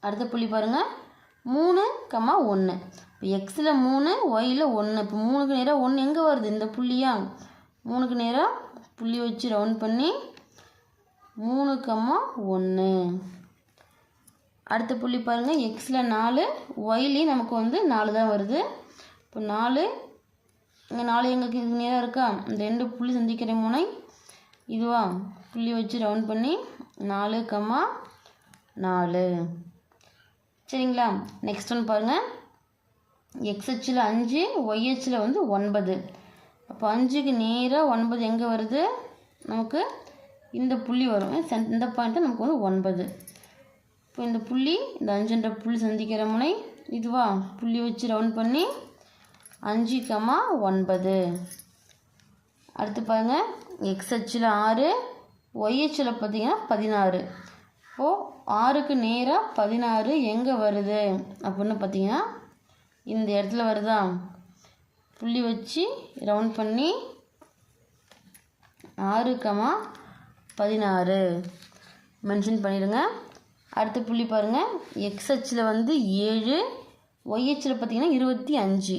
அடுத்த புள்ளி பாருங்கள் 3,1. இப்போ எக்ஸில் 3 ஒயில் 1. இப்போ 3க்கு நேராக 1 எங்கே வருது இந்த புள்ளியா? 3க்கு நேராக புள்ளி வச்சு ரவுண்ட் பண்ணி 3,1. அடுத்த புள்ளி பாருங்கள் எக்ஸில் 4 ஒய்லேயும் நமக்கு வந்து 4 தான் வருது. இப்போ 4 இங்கே 4 எங்களுக்கு இதுக்கு நேராக இருக்கா? இந்த 2 புள்ளி சந்திக்கிற முனை இதுவா புள்ளி வச்சு ரவுண்ட் பண்ணி 4,4. சரிங்களா? நெக்ஸ்ட் ஒன்று பாருங்கள் எக்ஸ்ஹெச்சில் 5 ஒய்ஹெச்சில் வந்து 9. அப்போ 5க்கு நேராக 9 எங்கே வருது நமக்கு இந்த புள்ளி வரும். இந்த பாயிண்ட் தான் நமக்கு வந்து 9. இப்போ இந்த புள்ளி இந்த 5என்ற புள்ளி சந்திக்கிற முனை இதுவா, புள்ளி வச்சு ரவுண்ட் பண்ணி 5,9. அடுத்து பாருங்கள், எக்ஸ் அச்சில் 6, ஒய் அச்சில் பார்த்தீங்கன்னா 16. இப்போது 6க்கு நேராக 16 எங்கே வருது அப்படின்னு பார்த்தீங்கன்னா இந்த இடத்துல வருதா, புள்ளி வச்சு ரவுண்ட் பண்ணி 6,16 மென்ஷன் பண்ணிடுங்க. அடுத்த புள்ளி பாருங்கள், எக்ஸ் அச்சில் வந்து 7, ஒய் அச்சில் பார்த்தீங்கன்னா 25.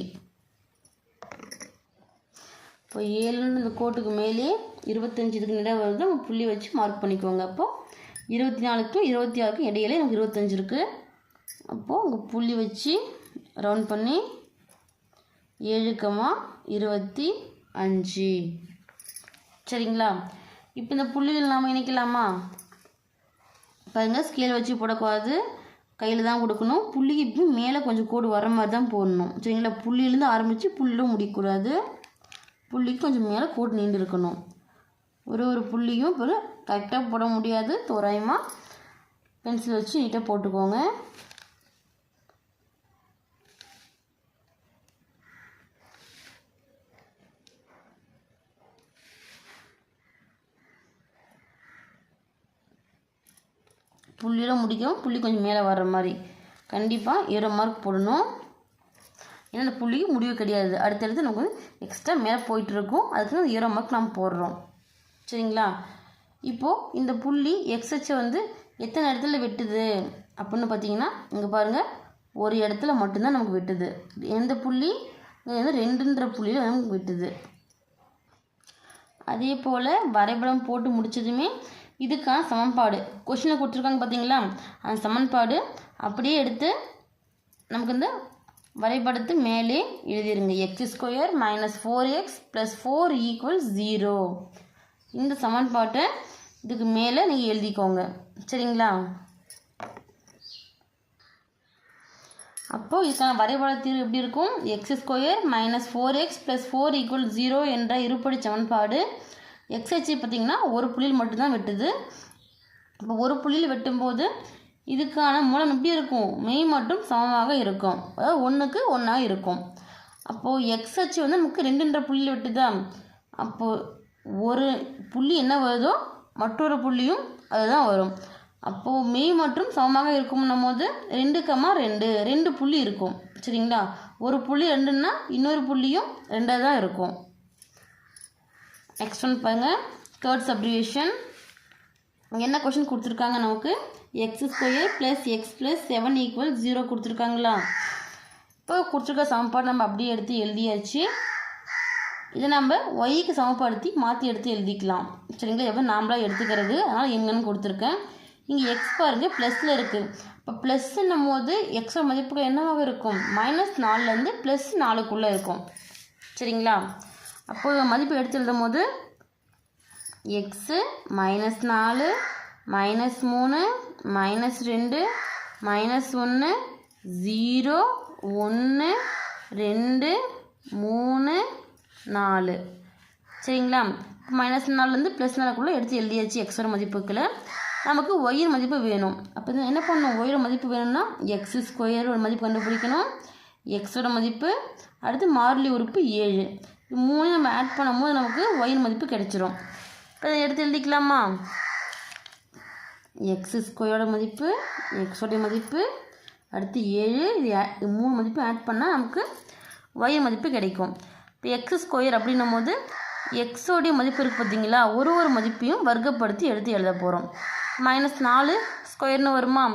இப்போ 7ன்னு இந்த கோட்டுக்கு மேலே 25 இதுக்கு நிறைய வருது, நம்ம புள்ளி வச்சு மார்க் பண்ணிக்கோங்க. அப்போது 24க்கும் 26க்கும் இடையில நமக்கு 25 இருக்குது. அப்போது உங்கள் புள்ளி வச்சு ரவுண்ட் பண்ணி 7,25. சரிங்களா? இப்போ இந்த புள்ளிகள் நாம் இணைக்கலாமா? பாருங்கள், ஸ்கேல் வச்சு போடக்கூடாது, கையில் தான் கொடுக்கணும். புள்ளிக்கு இப்போ மேலே கொஞ்சம் கோடு வர மாதிரி தான் போடணும். சரிங்களா? புள்ளியிலேருந்து ஆரம்பித்து புள்ளியிலும் முடிக்கக்கூடாது. புள்ளிக்கு கொஞ்சம் மேலே கோடு நீண்டு இருக்கணும். ஒரு புள்ளியும் இப்போ கரெக்டாக போட முடியாது, தோராயமாக பென்சில் வச்சு நீட்டாக போட்டுக்கோங்க. புள்ளியில் முடிக்கவும் புள்ளி கொஞ்சம் மேலே வர்ற மாதிரி கண்டிப்பாக 0 மார்க் போடணும். ஏன்னா இந்த புள்ளிக்கு முடிவு கிடையாது, அடுத்தடுத்து நமக்கு வந்து எக்ஸ்ட்ரா மேலே போயிட்டுருக்கும், அதுக்கு 0 மார்க் நம்ம போடுறோம். சரிங்களா? இப்போது இந்த புள்ளி எக்ஸ் அச்சை வந்து எத்தனை இடத்துல வெட்டுது அப்படின்னு பார்த்தீங்கன்னா இங்கே பாருங்கள், ஒரு இடத்துல மட்டும்தான் நமக்கு வெட்டுது. எந்த புள்ளி? 2ன்ற புள்ளியில் நமக்கு வெட்டுது. அதே போல் வரைபடம் போட்டு முடித்ததுமே இதுக்கான சமன்பாடு கொஷினில் கொடுத்துருக்காங்க பார்த்தீங்களா, அந்த சமன்பாடு அப்படியே எடுத்து நமக்கு இந்த வரைபடத்து மேலே எழுதிருங்க. x² - 4x + 4 = 0. இந்த சமன்பாட்டை இதுக்கு மேலே நீங்கள் எழுதிக்கோங்க. சரிங்களா? அப்போது இதுக்கான வரைபட தீர்வு எப்படி இருக்கும்? x² - 4x + 4 = 0 என்ற இருபடி சமன்பாடு. எக்ஸ் அச்சு பார்த்திங்கன்னா ஒரு புள்ளியில் மட்டும்தான் வெட்டுது. இப்போ ஒரு புள்ளியில் வெட்டும்போது இதுக்கான மூலம் எப்படி இருக்கும்? மெய் மற்றும் சமமாக இருக்கும், அதாவது 1க்கு 1ஆக இருக்கும். அப்போது எக்ஸ் அச்சு வந்து நமக்கு 2ன்ற புள்ளியில் வெட்டுதா, அப்போது ஒரு புள்ளி என்ன வருதோ மற்றொரு புள்ளியும் அதுதான் வரும். அப்போது மெய் மற்றும் சமமாக இருக்கும்னும் போது 2,2 2 புள்ளி இருக்கும். சரிங்களா? ஒரு புள்ளி 2ன்னா இன்னொரு புள்ளியும் 2ஆக தான் இருக்கும். நெக்ஸ்ட் ஒன் பாருங்கள், தேர்ட் சப்டிவிஷன். என்ன கொஷின் கொடுத்துருக்காங்க நமக்கு? x² + x + 7 = 0 கொடுத்துருக்காங்களா? இப்போ கொடுத்துருக்க சமன்பாடு நம்ம அப்படியே எடுத்து எழுதியாச்சு. இதை நம்ம ஒய்க்கு சமப்படுத்தி மாற்றி எடுத்து எழுதிக்கலாம். சரிங்களா? எவ்வளோ நாமளாக எடுத்துக்கிறது, அதனால் எங்கன்னு கொடுத்துருக்கேன். இங்கே எக்ஸ் பாருங்கள் ப்ளஸில் இருக்குது. இப்போ ப்ளஸ்ன்னும் போது எக்ஸோட மதிப்புகள் என்னவாக இருக்கும்? -4லேருந்து +4க்குள்ளே இருக்கும். சரிங்களா? அப்போது மதிப்பு எடுத்து எழுதும் போது எக்ஸு -4 -3 -2 -1 0 1 2 3 4. சரிங்களா? -4லேருந்து +4க்குள்ளே எடுத்து எழுதியாச்சு எக்ஸோட மதிப்புக்களை. நமக்கு ஒய்யின் மதிப்பு வேணும். அப்போ என்ன பண்ணணும்? ஒய்யோட மதிப்பு வேணும்னா x² ஒரு மதிப்பு கண்டுபிடிக்கணும், எக்ஸோட மதிப்பு, அடுத்து மாறிலி உறுப்பு 7. இது 3 நம்ம ஆட் பண்ணும்போது நமக்கு ஒய்யின் மதிப்பு கிடைச்சிரும். இப்போ இதை எடுத்து எழுதிக்கலாமா? x² மதிப்பு, எக்ஸோடைய மதிப்பு, அடுத்து 7, இது 3 மதிப்பு ஆட் பண்ணால் நமக்கு ஒய் மதிப்பு கிடைக்கும். இப்போ x² அப்படின்னும் போது எக்ஸோடைய மதிப்பு இருக்குது பார்த்தீங்களா, ஒரு மதிப்பையும் வர்க்கப்படுத்தி எடுத்து எழுத போகிறோம். -4² வருமா?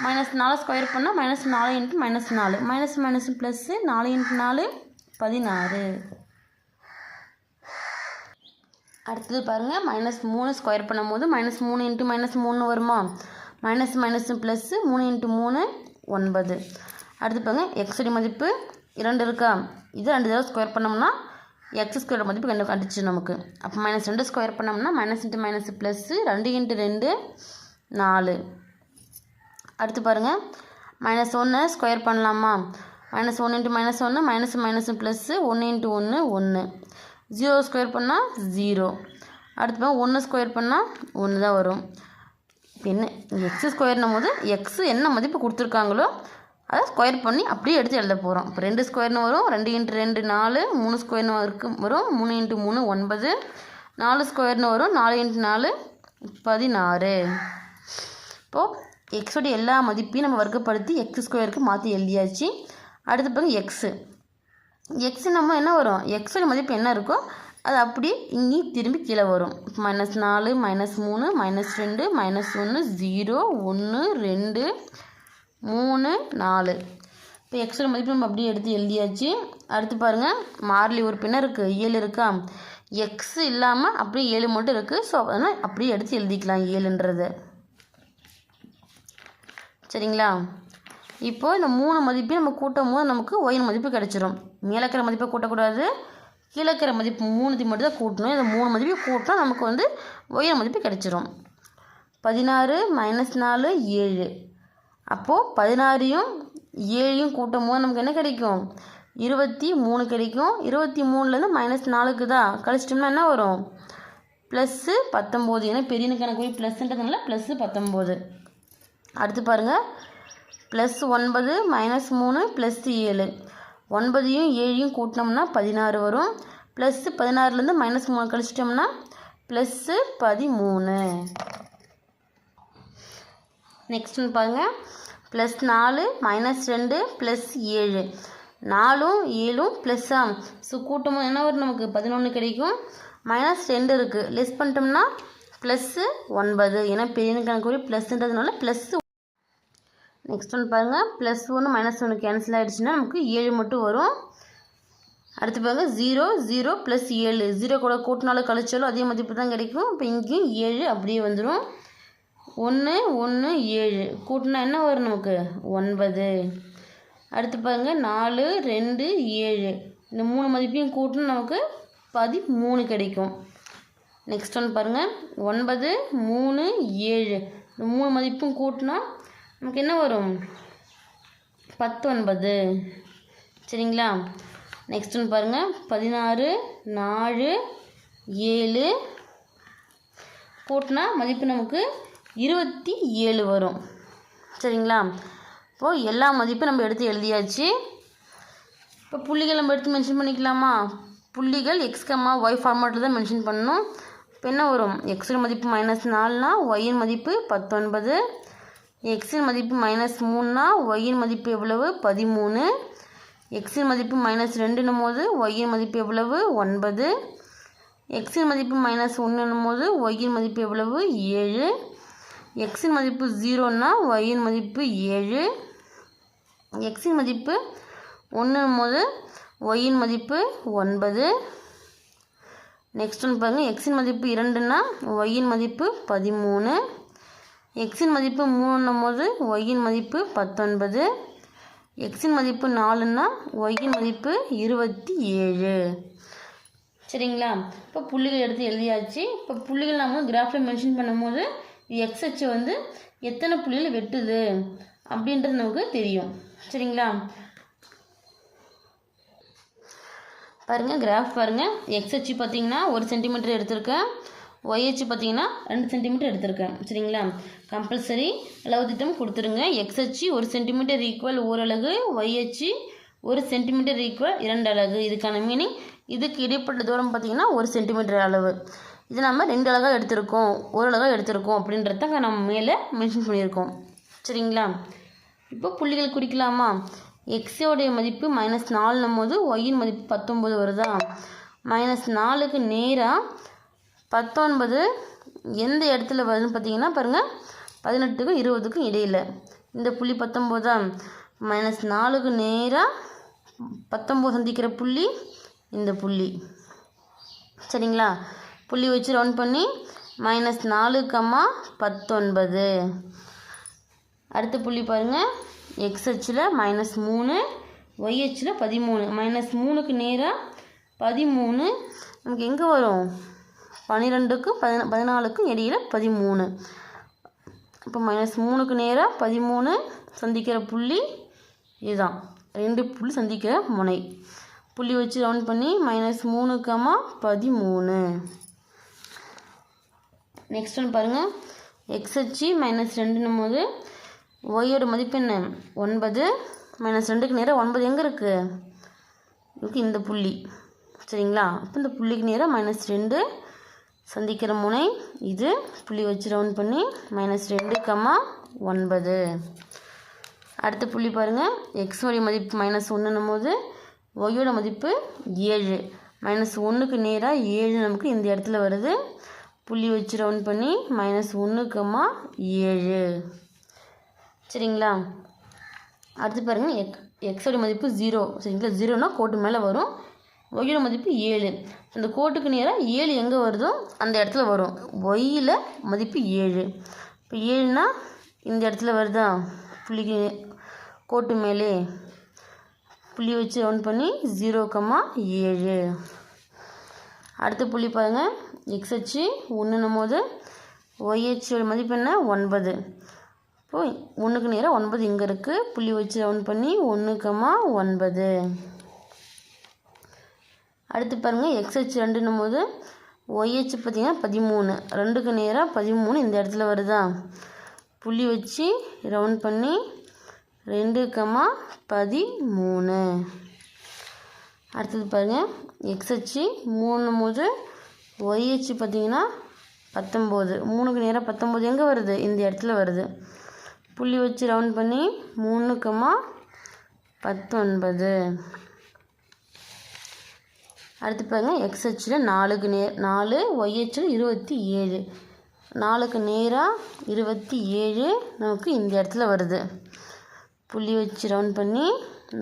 -4² பண்ணால் -4 × -4 மைனஸ் ப்ளஸ் 4 × 4 16. அடுத்தது பாருங்கள், -3² பண்ணும்போது -3 × -3 வருமா? Minus plus 3 × 3 9. அடுத்து பாருங்கள், எக்ஸோடைய மதிப்பு 2 இருக்கா, இது 2 தடவை ஸ்கொயர் பண்ணோம்னா x² மதிப்பு கண்டுச்சு நமக்கு. அப்போ -2² பண்ணோம்னா -× ப்ளஸ் 2 × 2 4. அடுத்து பாருங்கள், -1 ஸ்கொயர் பண்ணலாமா? -1 × -1 மைனஸ் ப்ளஸ் 1 × 1 1. 0 ஸ்கொயர் பண்ணால் 0. அடுத்து 1 ஸ்கொயர் பண்ணால் 1 தான் வரும். என்ன எக்ஸ் ஸ்கொயர்னும் போது எக்ஸ் என்ன மதிப்பு கொடுத்துருக்காங்களோ அதை ஸ்கொயர் பண்ணி அப்படியே எடுத்து எழுத போகிறோம். இப்போ 2 ஸ்கொயர்னு வரும், 2 × 2 4, 3 ஸ்கொயர்னு வரும் 3 × 3 9, 4 ஸ்கொயர்னு வரும் 4 × 4 16. இப்போது எக்ஸோடைய எல்லா மதிப்பையும் நம்ம வர்க்கப்படுத்தி எக்ஸ் ஸ்கொயருக்கு மாற்றி எழுதியாச்சு. அடுத்து பாருங்க எக்ஸ் நம்ம என்ன வரும், எக்ஸோட மதிப்பு என்ன இருக்கோ அது அப்படி இங்கேயும் திரும்பி கீழே வரும். -4 -3 -2 -1 0 1 2 3 4. இப்போ எக்ஸோட மதிப்பு நம்ம அப்படியே எடுத்து எழுதியாச்சு. அடுத்து பாருங்கள் மாறிலி ஒரு பின்ன இருக்குது 7 இருக்கா, எக்ஸ் இல்லாமல் அப்படியே 7 மட்டும் இருக்குது. ஸோ அதனால் அப்படியே எடுத்து எழுதிக்கலாம் 7ன்றது. சரிங்களா? இப்போது இந்த 3 மதிப்பையும் நம்ம கூட்டும் போது நமக்கு ஒயின் மதிப்பு கிடச்சிரும். மேலே இருக்கிற மதிப்பை கூட்டக்கூடாது, கீழே இருக்கிற மதிப்பு 3 மட்டும் தான் கூட்டணும். இந்த 3 மதிப்பையும் கூட்டினா நமக்கு வந்து ஒயின் மதிப்பு கிடச்சிரும். 16 -4 7. அப்போது 16யும் 7யும் கூட்டும் போது நமக்கு என்ன கிடைக்கும், 23 கிடைக்கும். 23லேருந்து -4க்கு தான் கழிச்சிட்டோம்னா என்ன வரும், +19. ஏன்னா பெரிய கணக்கு ப்ளஸ்ன்றதுனால +19. அடுத்து பாருங்கள் +9 -3 +7. 9யும் 7யும் கூட்டினோம்னா 16 வரும். +16லேருந்து -3 கழிச்சிட்டோம்னா +13. நெக்ஸ்ட் ஒன்று பாருங்கள் +4 -2 +7. 4ம் 7ம் ப்ளஸ்ஸா, ஸோ கூட்டமும் என்ன வரும் நமக்கு 11 கிடைக்கும். -2 இருக்குது, லெஸ் பண்ணிட்டோம்னா +9. ஏன்னா பெரிய கணக்கு ப்ளஸ்ன்றதுனால +. நெக்ஸ்ட் ஒன்று பாருங்கள் +1 -1 கேன்சல் ஆகிடுச்சுன்னா நமக்கு 7 மட்டும் வரும். அடுத்து பாருங்கள் 0 0 +7. 0 கூட கூட்டினாலும் கழிச்சாலும் அதே மதிப்பு தான் கிடைக்கும். இப்போ இங்கேயும் 7 அப்படியே வந்துடும். 1 1 7 கூட்டினா என்ன வரும் நமக்கு 9. அடுத்து பாருங்கள் 4 2 7. இந்த 3 மதிப்பையும் கூட்டினா நமக்கு 13 கிடைக்கும். நெக்ஸ்ட் ஒன்று பாருங்கள் 9 3 7. இந்த 3 மதிப்பும் கூட்டினா நமக்கு என்ன வரும் 19. சரிங்களா? நெக்ஸ்ட் ஒன்று பாருங்கள் 16 4 7 கூட்டினா மதிப்பு நமக்கு 27 வரும். சரிங்களா? இப்போது எல்லா மதிப்பும் நம்ம எடுத்து எழுதியாச்சு. இப்போ புள்ளிகள் நம்ம எடுத்து மென்ஷன் பண்ணிக்கலாமா? புள்ளிகள் x, y ஃபார்மேட்டில் தான் மென்ஷன் பண்ணணும். இப்போ என்ன வரும், எக்ஸின் மதிப்பு -4னா ஒயின் மதிப்பு 19, எக்ஸின் மதிப்பு -3னா ஒயின் மதிப்பு எவ்வளவு 13, எக்ஸின் மதிப்பு -2ன்னும் போது ஒயின் மதிப்பு எவ்வளவு 9, எக்ஸின் மதிப்பு -1ன்னும் போது ஒயின் மதிப்பு எவ்வளவு 7, எக்ஸின் மதிப்பு 0னா ஒயின் மதிப்பு 7, எக்ஸின் மதிப்பு 1ன்னும் போது ஒயின் மதிப்பு 9. நெக்ஸ்ட் ஒன்று பாருங்கள் எக்ஸின் மதிப்பு 2னா ஒயின் மதிப்பு 13, எக்ஸின் மதிப்பு 3ன்னும் போது ஒயின் மதிப்பு 19, எக்ஸின் மதிப்பு 4னா ஒயின் மதிப்பு 27. சரிங்களா? இப்போ புள்ளிகள் எடுத்து எழுதியாச்சு. இப்போ புள்ளிகள் நம்ம கிராஃபில் மென்ஷன் பண்ணும்போது எக்ஸ் அச்சு வந்து எத்தனை புள்ளிகள் வெட்டுது அப்படின்றது நமக்கு தெரியும். சரிங்களா? பாருங்கள் கிராஃப் பாருங்கள், எக்ஸ் அச்சு பார்த்தீங்கன்னா 1 சென்டிமீட்டர் எடுத்திருக்கேன், ஒய் அச்சு பார்த்தீங்கன்னா 2 சென்டிமீட்டர் எடுத்திருக்கேன். சரிங்களா? கம்பல்சரி அளவு திட்டம் கொடுத்துருங்க. எக்ஸ் அச்சு 1 சென்டிமீட்டர் ஈக்குவல் 1 அலகு, ஒய் அச்சு 1 சென்டிமீட்டர் ஈக்குவல் 2 அலகு. இதுக்கான மீனிங் இதுக்கு இடைப்பட்ட தூரம் பார்த்தீங்கன்னா 1 சென்டிமீட்டர் அளவு. இது நம்ம 2 அலகாக எடுத்திருக்கோம், 1 அலகாக எடுத்திருக்கோம் அப்படின்றத நம்ம மேலே மென்ஷன் பண்ணியிருக்கோம். சரிங்களா? இப்போ புள்ளிகள் குறிக்கலாமா? எக்ஸோடைய மதிப்பு -4ன்னும் போது ஒய்யின் மதிப்பு 19 வருதா, -4க்கு நேராக 19 எந்த இடத்துல வருதுன்னு பார்த்தீங்கன்னா பாருங்கள் 18க்கும் 20க்கும் இடையில் இந்த புள்ளி 19 -4க்கு நேராக 19 சந்திக்கிற புள்ளி இந்த புள்ளி. சரிங்களா? புள்ளி வச்சு ரவுண்ட் பண்ணி -4, 19. அடுத்த புள்ளி பாருங்கள் எக்ஸ் அச்சில் -3, ஒய் அச்சில் 13. -3க்கு நேராக 13 நமக்கு எங்கே வரும் 12க்கும் 14க்கும் இடையில் 13. இப்போ -3க்கு நேராக 13 சந்திக்கிற புள்ளி இதுதான், 2 புள்ளி சந்திக்கிற முனை. புள்ளி வச்சு ரவுண்ட் பண்ணி -3, 13. நெக்ஸ்ட் ஒன்று பாருங்கள், எக்ஸ் அச்சு -2ன்னும் போது ஒய்யோட மதிப்பு என்ன 9, -2க்கு நேராக 9 எங்கே இருக்குது இந்த புள்ளி. சரிங்களா, அப்போ இந்த புள்ளிக்கு நேராக -2 சந்திக்கிற முனை இது. புள்ளி வச்சு ரவுண்ட் பண்ணி -2, 9. அடுத்த புள்ளி பாருங்கள், எக்ஸோடைய மதிப்பு -1ன்னும் போது ஒய்யோட மதிப்பு 7, -1க்கு நேராக 7 நமக்கு இந்த இடத்துல வருது. புள்ளி வச்சு ரவுண்ட் பண்ணி -1, 7. சரிங்களா, அடுத்து பாருங்கள், எக்ஸோடைய மதிப்பு 0. சரிங்களா, 0னா கோட்டு மேலே வரும். ஒய்யோட மதிப்பு 7, அந்த கோட்டுக்கு நேராக 7 எங்கே வருதோ அந்த இடத்துல வரும். ஒய்யில் மதிப்பு 7. இப்போ 7னா இந்த இடத்துல வருதா, புள்ளிக்கு கோட்டு மேலே புள்ளி வச்சு ரவுண்ட் பண்ணி 0, 7. அடுத்த புள்ளி பாருங்கள், எக்ஸ் அச்சு 1ன்னும் போது ஒய் அச்சோட மதிப்பு என்ன 9. இப்போது 1க்கு நேராக 9 இங்கே இருக்குது. புள்ளி வச்சு ரவுண்ட் பண்ணி 1, 9. அடுத்து பாருங்கள், எக்ஸ் அச்சு 2ன்னும் போது ஒய் அச்சு பார்த்திங்கன்னா 13, 2க்கு நேராக 13 இந்த இடத்துல வருதா. புள்ளி வச்சு ரவுண்ட் பண்ணி 2, 13. அடுத்தது பாருங்கள், எக்ஸ் அச்சு 3ன்னும் போது ஒய் அச்சு பார்த்திங்கன்னா 19, 3க்கு நேராக 19 எங்கே வருது இந்த இடத்துல வருது. புள்ளி வச்சு ரவுண்ட் பண்ணி 3, 19. அடுத்து பாருங்கள், எக்ஸ் அச்சில் 4, ஒய் அச்சில் 27, 4க்கு நேராக 27 நமக்கு இந்த இடத்துல வருது. புள்ளி வச்சு ரவுண்ட் பண்ணி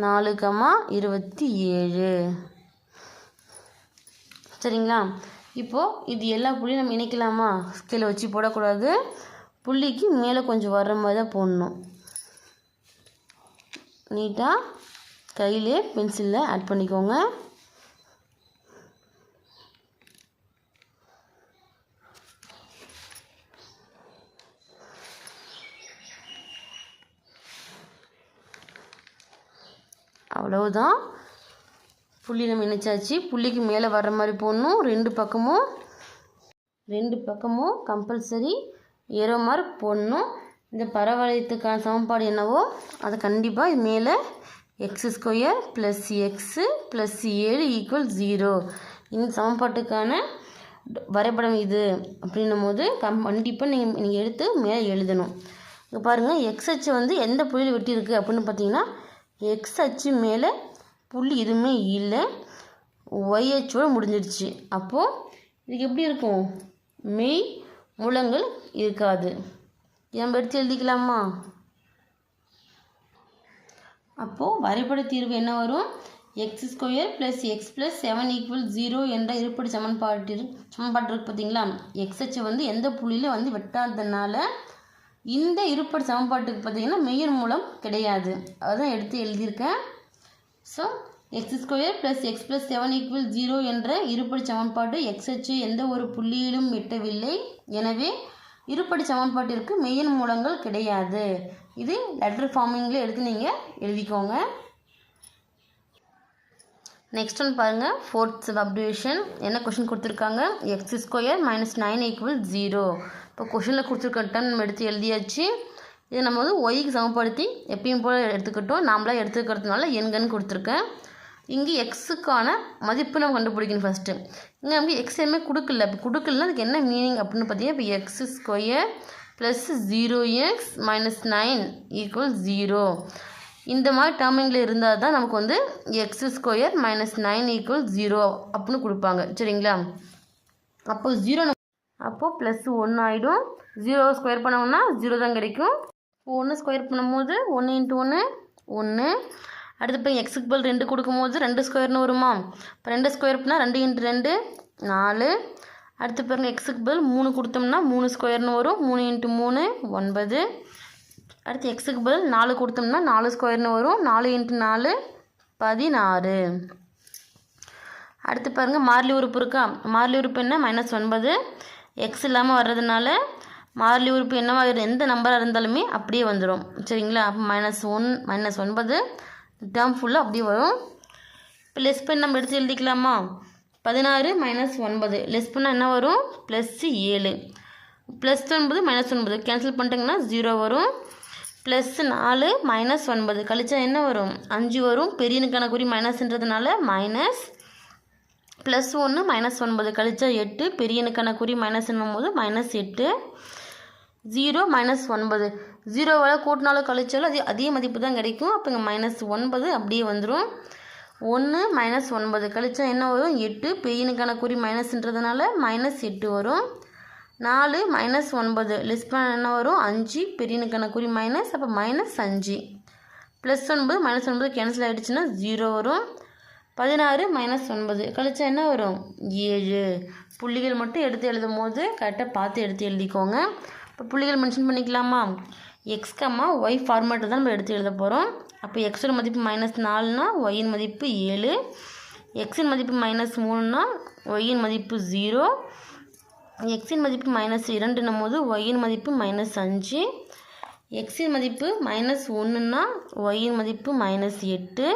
4, 27. சரிங்களா, இப்போது இது எல்லா புள்ளியும் நம்ம இணைக்கலாமா, ஸ்கேலை வச்சு போடக்கூடாது. புள்ளிக்கு மேலே கொஞ்சம் வர்ற மாதிரி தான் போடணும். நீட்டாக கையிலே பென்சிலில் ஆட் பண்ணிக்கோங்க. அவ்வளவுதான், புள்ளி நம்ம இணைச்சாச்சு. புள்ளிக்கு மேலே வர்ற மாதிரி போடணும். ரெண்டு பக்கமும் கம்பல்சரி ஏரோ மார்க் போடணும். இந்த பரவளையத்துக்கான சமன்பாடு என்னவோ அதை கண்டிப்பாக இது மேலே x² + x + 7 = 0. இந்த சமன்பாட்டுக்கான வரைபடம் இது அப்படின்னும் போது கண்டிப்பாக நீங்கள் எடுத்து மேலே எழுதணும். இங்கே பாருங்கள், எக்ஸ் அச்சு வந்து எந்த புள்ளியில் வெட்டியிருக்கு அப்படின்னு பார்த்தீங்கன்னா எக்ஸ் அச்சு மேலே புள்ளி எதுவுமே இல்லை, ஒய் அச்சோடு முடிஞ்சிடுச்சு. அப்போது இதுக்கு எப்படி இருக்கும், மெய் மூலங்கள் இருக்காது. நம்ம எடுத்து எழுதிக்கலாமா. அப்போது வரைபட தீர்வு என்ன வரும், x² + x + 7 = 0 என்ற இருபடி சமன்பாடு இருக்கு பார்த்தீங்களா. எக்ஸ் அச்சு வந்து எந்த புள்ளியில் வந்து வெட்டாததுனால இந்த இருபடி சமன்பாட்டுக்கு பார்த்தீங்கன்னா மெய்யர் மூலம் கிடையாது. அதுதான் எடுத்து எழுதியிருக்கேன். ஸோ x² + x + 7 = 0 என்ற இருபடி சமன்பாடு எக்ஸ் அச்சு எந்த ஒரு புள்ளியிலும் வெட்டவில்லை. எனவே இருபடி சமன்பாட்டிற்கு மெய்யன் மூலங்கள் கிடையாது. இது லெட்டர் ஃபார்மிங்கில் எடுத்து நீங்கள் எழுதிக்கோங்க. நெக்ஸ்ட் ஒன்று பாருங்கள், 4th சப்டிவிஷன். என்ன கொஷின் கொடுத்துருக்காங்க, x² - 9 = 0. இப்போ கொஷினில் கொடுத்துருக்க டர்ன் நம்ம எடுத்து எழுதியாச்சு. இதை நம்ம வந்து ஒய்க்கு சமப்படுத்தி எப்பயும் போல் எடுத்துக்கிட்டோம். நாமளாக எடுத்துக்கிறதுனால எண்கன்னு கொடுத்துருக்கேன். இங்கே எக்ஸுக்கான மதிப்பு நம்ம கண்டுபிடிக்கணும் ஃபஸ்ட்டு. இங்கே நமக்கு எக்ஸ் எதுவுமே கொடுக்கல. இப்போ கொடுக்கலன்னா அதுக்கு என்ன மீனிங் அப்படின்னு பார்த்தீங்கன்னா, இப்போ x² + 0x - 9 = 0 இந்த மாதிரி டேர்மிங்கில் இருந்தால் தான் நமக்கு வந்து x² - 9 = 0 அப்படின்னு கொடுப்பாங்க. சரிங்களா, அப்போது 0 அப்போது +1 ஆகிடும். 0 ஸ்கொயர் பண்ணோம்னா 0 தான் கிடைக்கும். 1 ஸ்கொயர் பண்ணும்போது 1 × 1 1. அடுத்து இப்போ எக்ஸுக்கு பதில் 2 கொடுக்கும்போது 2 ஸ்கொயர்னு வருமா. இப்போ 2 ஸ்கொயர் பண்ணால் 2 × 2 4. அடுத்து பாருங்கள், எக்ஸுக்கு பதில் 3 கொடுத்தோம்னா 3 ஸ்கொயர்னு வரும். 3 × 3 9. அடுத்து எக்ஸுக்கு பதில் 4 கொடுத்தோம்னா 4 ஸ்கொயர்னு வரும். 4 × 4 16. அடுத்து பாருங்கள், மாறிலி உறுப்பு இருக்கா. மாறிலி உறுப்பு என்ன, -9. எக்ஸ் இல்லாமல் வர்றதுனால மாறிலி உறுப்பு என்னவாக எந்த நம்பராக இருந்தாலுமே அப்படியே வந்துடும். சரிங்களா, அப்போ -1 -9 டேர்ம் ஃபுல்லாக அப்படியே வரும். இப்போ லெஸ் பண்ணி நம்ம எடுத்து எழுதிக்கலாமா. 16 - 9 லெஸ் பண்ணால் என்ன வரும், +7. +9 -9 கேன்சல் பண்ணிட்டீங்கன்னா 0 வரும். +4 -9 கழிச்சா என்ன வரும்? 5 வரும். பெரிய எண்ணுக்கான குறி மைனஸ்ன்றதுனால மைனஸ். +1 -9 கழிச்சா 8, பெரிய எண்ணுக்கான குறி மைனஸ்ன்னும் போது -8. 0 -9 0வால் கூட்டினாலும் கழிச்சாலும் அதே மதிப்பு தான் கிடைக்கும். அப்போ இங்கே -9 அப்படியே வந்துடும். 1 -9 கழிச்சா என்ன வரும்? 8, பெரிய எண்ணுக்கான குறி மைனஸ்ன்றதுனால -8 வரும். 4 -9 லெஸ் பண்ண என்ன வரும்? 5, பெரிய எண்ணுக்கான குறி மைனஸ், அப்போ -5. +9 -9 கேன்சல் ஆகிடுச்சுன்னா 0 வரும். 16 -9 கழிச்சா என்ன வரும்? 7. புள்ளிகள் மட்டும் எடுத்து எழுதும் போது கரெக்டாக பார்த்து எடுத்து எழுதிக்கோங்க. இப்போ புள்ளிகள் மென்ஷன் பண்ணிக்கலாமா? x, y ஃபார்மேட்டு தான் நம்ம எடுத்து எழுத போகிறோம். அப்போ எக்ஸோட மதிப்பு -4னா ஒயின் மதிப்பு 7, எக்ஸின் மதிப்பு -3னா ஒயின் மதிப்பு 0, எக்ஸின் மதிப்பு -2ன்னும் போது ஒயின் மதிப்பு -5, எக்ஸின் மதிப்பு -1னா ஒயின் மதிப்பு -8,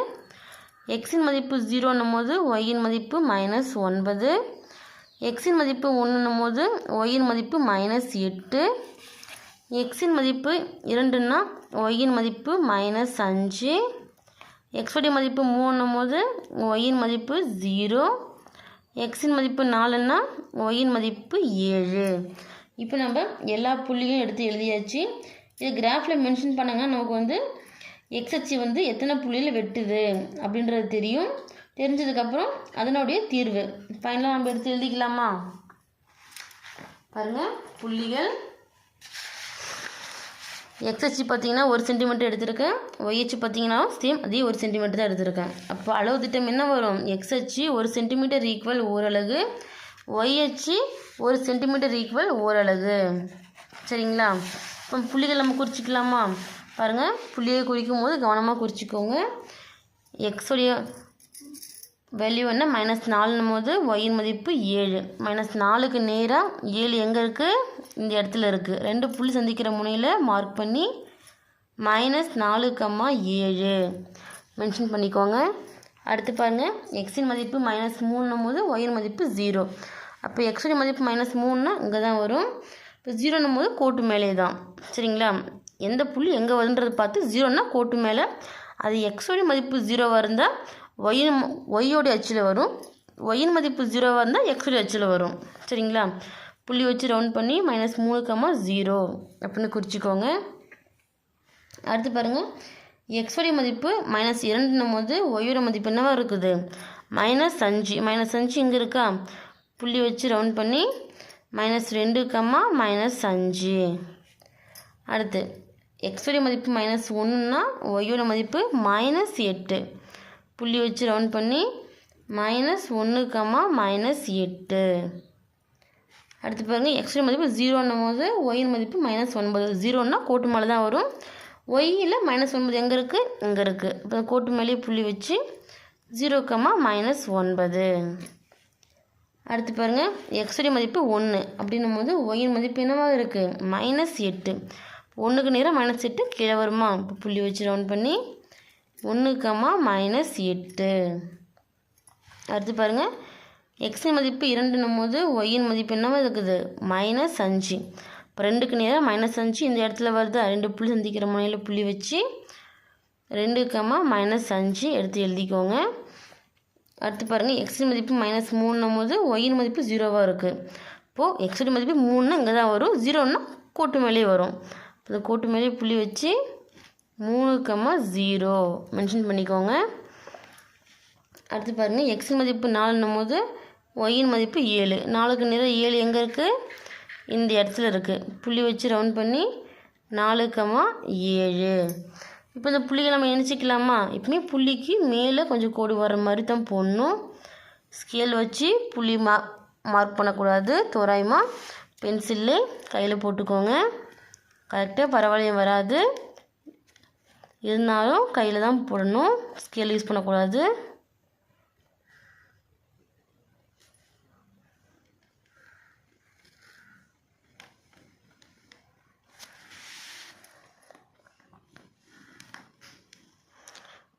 எக்ஸின் மதிப்பு 0ன்னும் போது ஒயின் மதிப்பு -9, எக்ஸின் மதிப்பு 1ன்னும் போது ஒயின் மதிப்பு -8, எக்ஸின் மதிப்பு 2ன்னா ஒயின் மதிப்பு -5, எக்ஸோடைய மதிப்பு 3ன்னும் போது ஒயின் மதிப்பு 0, எக்ஸின் மதிப்பு 4ன்னா ஒயின் மதிப்பு 7. இப்போ நம்ம எல்லா புள்ளியும் எடுத்து எழுதியாச்சு. இது கிராஃபில் மென்ஷன் பண்ணாங்கன்னா நமக்கு வந்து எக்ஸ் அச்சு வந்து எத்தனை புள்ளியில் வெட்டுது அப்படின்றது தெரியும். தெரிஞ்சதுக்கப்புறம் அதனுடைய தீர்வு ஃபைனலாக நம்ம எடுத்து எழுதிக்கலாமா? பாருங்கள், புள்ளிகள் எக்ஸ் அச்சு பார்த்தீங்கன்னா 1 சென்டிமீட்டர் எடுத்திருக்கேன். ஒய் அச்சு பார்த்தீங்கன்னா சேம் அதே 1 சென்டிமீட்டர் தான் எடுத்திருக்கேன். அப்போ அளவு திட்டம் என்ன வரும்? எக்ஸ் அச்சு 1 சென்டிமீட்டர் ஈக்குவல் ஓரலகு, ஒய் அச்சு 1 சென்டிமீட்டர் ஈக்குவல் ஓரலகு. சரிங்களா? இப்போ புள்ளிகள் நம்ம குறிச்சிக்கலாமா? பாருங்கள், புள்ளியை குறிக்கும் போது கவனமாக குறிச்சிக்கோங்க. எக்ஸோடைய வேல்யூ என்ன? -4ன்னும் போது ஒயின் மதிப்பு 7. -4க்கு நேராக 7 எங்கே இருக்குது? இந்த இடத்துல இருக்குது. 2 புள்ளி சந்திக்கிற முனையில் மார்க் பண்ணி -4,7 மென்ஷன் பண்ணிக்கோங்க. அடுத்து பாருங்கள், எக்ஸின் மதிப்பு -3ன்னும் போது ஒயின் மதிப்பு 0. அப்போ எக்ஸோடைய மதிப்பு -3ன்னா இங்கே தான் வரும். இப்போ 0ன்னும் போது கோட்டு மேலே தான். சரிங்களா? எந்த புள்ளி எங்கே வருதுன்றது பார்த்து 0ன்னா கோட்டு மேலே, அது எக்ஸோடைய மதிப்பு 0வாக இருந்தால் ஒய்யோடைய அச்சில் வரும், ஒயின் மதிப்பு 0வாக இருந்தால் எக்ஸோடைய அச்சில் வரும். சரிங்களா? புள்ளி வச்சு ரவுண்ட் பண்ணி -3,0 அப்படின்னு குறிச்சிக்கோங்க. அடுத்து பாருங்கள், எக்ஸோடைய மதிப்பு -2ன்னும் போது ஒய்யோட மதிப்பு என்னவாக இருக்குது? -5. -5 இங்கே இருக்கா? புள்ளி வச்சு ரவுண்ட் பண்ணி -2, -5. அடுத்து எக்ஸோடைய மதிப்பு -1ன்னா ஒய்யோட மதிப்பு -8. புள்ளி வச்சு ரவுண்ட் பண்ணி -1, -8. அடுத்து பாருங்கள், எக்ஸோடைய மதிப்பு 0ன்னும் போது ஒயின் மதிப்பு -9. 0ன்னா கோட்டு மேலே தான் வரும். ஒய்யில் -9 எங்கே இருக்குது? இங்கே இருக்குது. இப்போ கோட்டு மேலேயே புள்ளி வச்சு 0, -9. அடுத்து பாருங்கள், எக்ஸோடைய மதிப்பு 1 அப்படின்னும் போது ஒயின் மதிப்பு என்னவாக இருக்குது? -8. 1க்கு நேரம் -8 கீழே வருமா? இப்போ புள்ளி வச்சு ரவுண்ட் பண்ணி 1, -8. அடுத்து பாருங்கள், எக்ஸின் மதிப்பு 2ன்னும் போது ஒய்யின் மதிப்பு என்னவாக இருக்குது? -5. இப்போ 2க்கு நேரம் -5 இந்த இடத்துல வருது. 2 புள்ளி சந்திக்கிற முனையில் புள்ளி வச்சு 2, -5 எடுத்து எழுதிக்கோங்க. அடுத்து பாருங்கள், எக்ஸின் மதிப்பு -3ன்னும் போது ஒய்யின் மதிப்பு 0வாக இருக்குது. இப்போது எக்ஸோட மதிப்பு 3ன்னா இங்கே தான் வரும். 0ன்னா கோட்டு மேலே வரும். இந்த கோட்டு மேலே புள்ளி வச்சு 3, 0 மென்ஷன் பண்ணிக்கோங்க. அடுத்து பாருங்கள், எக்ஸின் மதிப்பு 4ன்னும் போது ஒய்யின் மதிப்பு 7. 4க்கு நேரம் 7 எங்கே இருக்குது? இந்த இடத்துல இருக்குது. புள்ளி வச்சு ரவுண்ட் பண்ணி 4, 7. இப்போ இந்த புள்ளிகளை நம்ம எணிச்சிக்கலாமா? இப்போமே புள்ளிக்கு மேலே கொஞ்சம் கோடு வர மாதிரி தான் போடணும். ஸ்கேல் வச்சு புள்ளி மார்க் பண்ணக்கூடாது. தோராயமாக பென்சில்லே கையில் போட்டுக்கோங்க. கரெக்டாக பரவாயில்லையும் வராது, இருந்தாலும் கையில் தான் போடணும், ஸ்கேல் யூஸ் பண்ணக்கூடாது.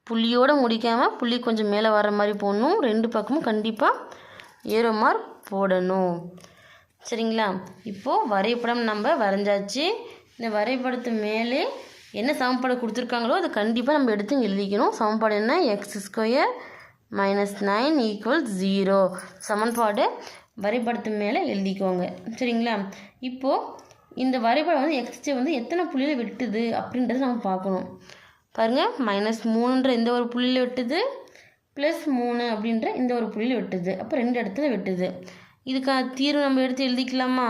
புள்ளியோடு முடிக்காமல் புள்ளி கொஞ்சம் மேலே வர மாதிரி போடணும். 2 பக்கமும் கண்டிப்பாக ஏரோ மார்க் போடணும். சரிங்களா? இப்போது வரைபடம் நம்ம வரைஞ்சாச்சு. இந்த வரைபடத்து மேலே என்ன சமன்பாடு கொடுத்துருக்காங்களோ அதை கண்டிப்பாக நம்ம எடுத்து எழுதிக்கணும். சமன்பாடு என்ன? x² - 9 = 0. சமன்பாடு வரைபடத்து மேலே எழுதிக்கோங்க. சரிங்களா? இப்போது இந்த வரைபடம் வந்து எக்ஸை வந்து எத்தனை புள்ளியில் வெட்டுது அப்படின்றத நம்ம பார்க்கணும். பாருங்கள், -3ன்ற இந்த ஒரு புள்ளியில் வெட்டுது, +3 அப்படின்ற இந்த ஒரு புள்ளியில் வெட்டுது. அப்போ 2 இடத்துல வெட்டுது. இதுக்கான தீர்வு நம்ம எடுத்து எழுதிக்கலாமா?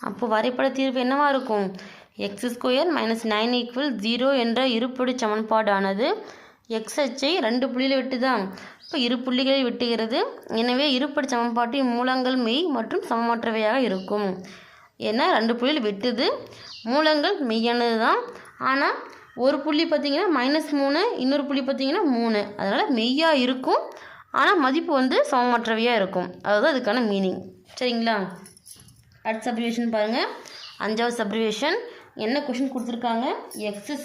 அப்போ வரைபட தீர்வு என்னவா இருக்கும்? x² - 9 = 0 என்ற இருபடி சமன்பாடானது x அச்சை 2 புள்ளியில் வெட்டுதான். இப்போ இரு புள்ளிகளில் வெட்டுகிறது. எனவே இருபடி சமன்பாட்டின் மூலங்கள் மெய் மற்றும் சமமற்றவையாக இருக்கும். ஏன்னா 2 புள்ளியில் வெட்டுது, மூலங்கள் மெய்யானது தான். ஆனால் ஒரு புள்ளி பார்த்திங்கன்னா -3, இன்னொரு புள்ளி பார்த்திங்கன்னா 3. அதனால் மெய்யாக இருக்கும், ஆனால் மதிப்பு வந்து சமமற்றவையாக இருக்கும். அதுதான் இதுக்கான மீனிங். சரிங்களா? அடுத்த சப்டிவிஷன் பாருங்கள். 5வது சப்டிவிஷன் என்ன கொஷின் கொடுத்துருக்காங்க? x² -